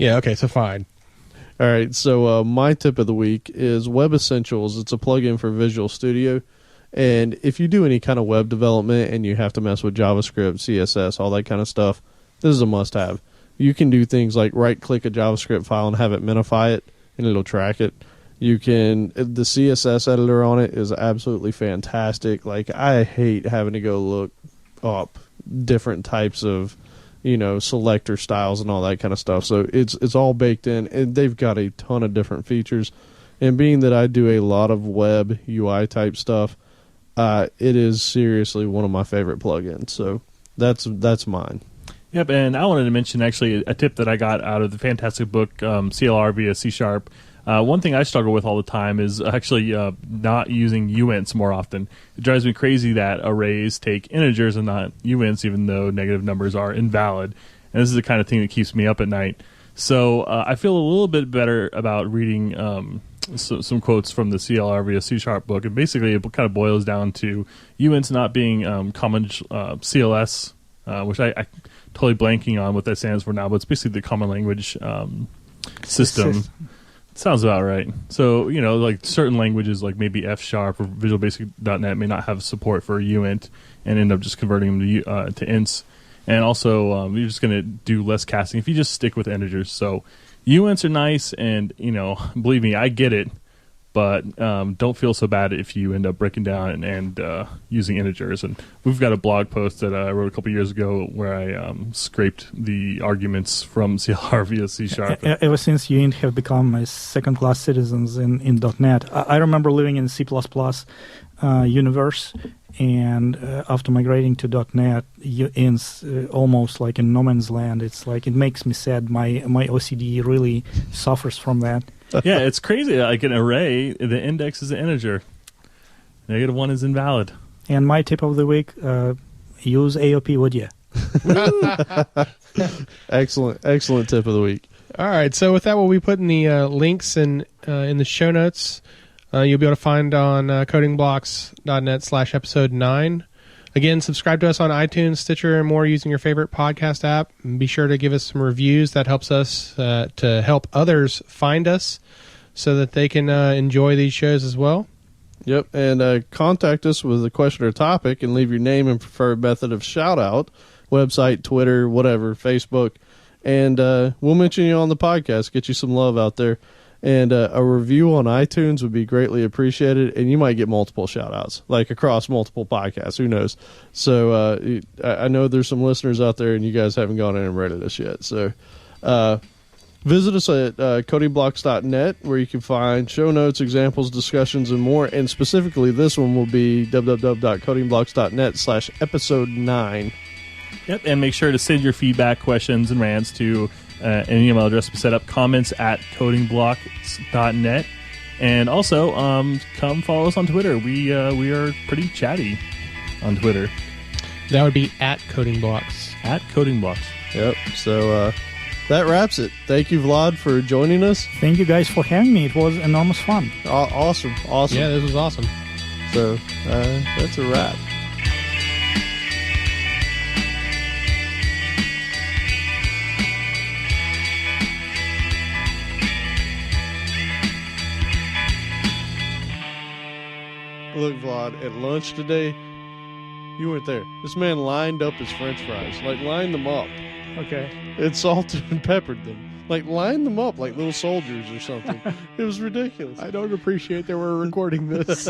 Okay. So fine. All right. So my tip of the week is Web Essentials. It's a plugin for Visual Studio, and if you do any kind of web development and you have to mess with JavaScript, CSS, all that kind of stuff, this is a must-have. You can do things like right-click a JavaScript file and have it minify it, and it'll track it. The CSS editor on it is absolutely fantastic. Like, I hate having to go look up different types of, selector styles and all that kind of stuff. So it's all baked in, and they've got a ton of different features. And being that I do a lot of web UI type stuff, it is seriously one of my favorite plugins. So that's mine. Yep, and I wanted to mention actually a tip that I got out of the fantastic book CLR via C#. One thing I struggle with all the time is actually not using uints more often. It drives me crazy that arrays take integers and not uints, even though negative numbers are invalid. And this is the kind of thing that keeps me up at night. So I feel a little bit better about reading some quotes from the CLR via C# book. And basically it kind of boils down to uints not being common CLS, which I totally blanking on what that stands for now, but it's basically the common language system. Sounds about right. So, like certain languages, like maybe F# or Visual Basic.NET may not have support for uint and end up just converting them to ints. And also, you're just going to do less casting if you just stick with integers. So, uints are nice, and, believe me, I get it. But don't feel so bad if you end up breaking down and using integers. And we've got a blog post that I wrote a couple years ago where I scraped the arguments from CLR via C#. Ever since uint have become second-class citizens in .NET, I remember living in C++ universe, and after migrating to .NET, uints almost like in no man's land. It's like it makes me sad. My OCD really suffers from that. Yeah, it's crazy. Like an array, the index is an integer. -1 is invalid. And my tip of the week, use AOP, would you? Excellent tip of the week. All right, so with that, we'll be putting the links in the show notes. You'll be able to find on codingblocks.net/episode 9. Again, subscribe to us on iTunes, Stitcher, and more using your favorite podcast app. And be sure to give us some reviews. That helps us to help others find us so that they can enjoy these shows as well. Yep, and contact us with a question or topic and leave your name and preferred method of shout-out, website, Twitter, whatever, Facebook, and we'll mention you on the podcast, get you some love out there. And a review on iTunes would be greatly appreciated, and you might get multiple shout-outs, like across multiple podcasts. Who knows? So I know there's some listeners out there, and you guys haven't gone in and rated us yet. So visit us at codingblocks.net, where you can find show notes, examples, discussions, and more. And specifically, this one will be www.codingblocks.net/episode 9. Yep, and make sure to send your feedback, questions, and rants to an email address we set up, comments@codingblocks.net. And also, come follow us on Twitter. We are pretty chatty on Twitter. That would be @codingblocks. @codingblocks. Yep, so that wraps it. Thank you, Vlad, for joining us. Thank you guys for having me. It was enormous fun. Awesome. Yeah, this was awesome. So that's a wrap. Look, Vlad, at lunch today, you weren't there. This man lined up his french fries. Like, lined them up. Okay. And salted and peppered them. Like, lined them up like little soldiers or something. It was ridiculous. I don't appreciate that we're recording this.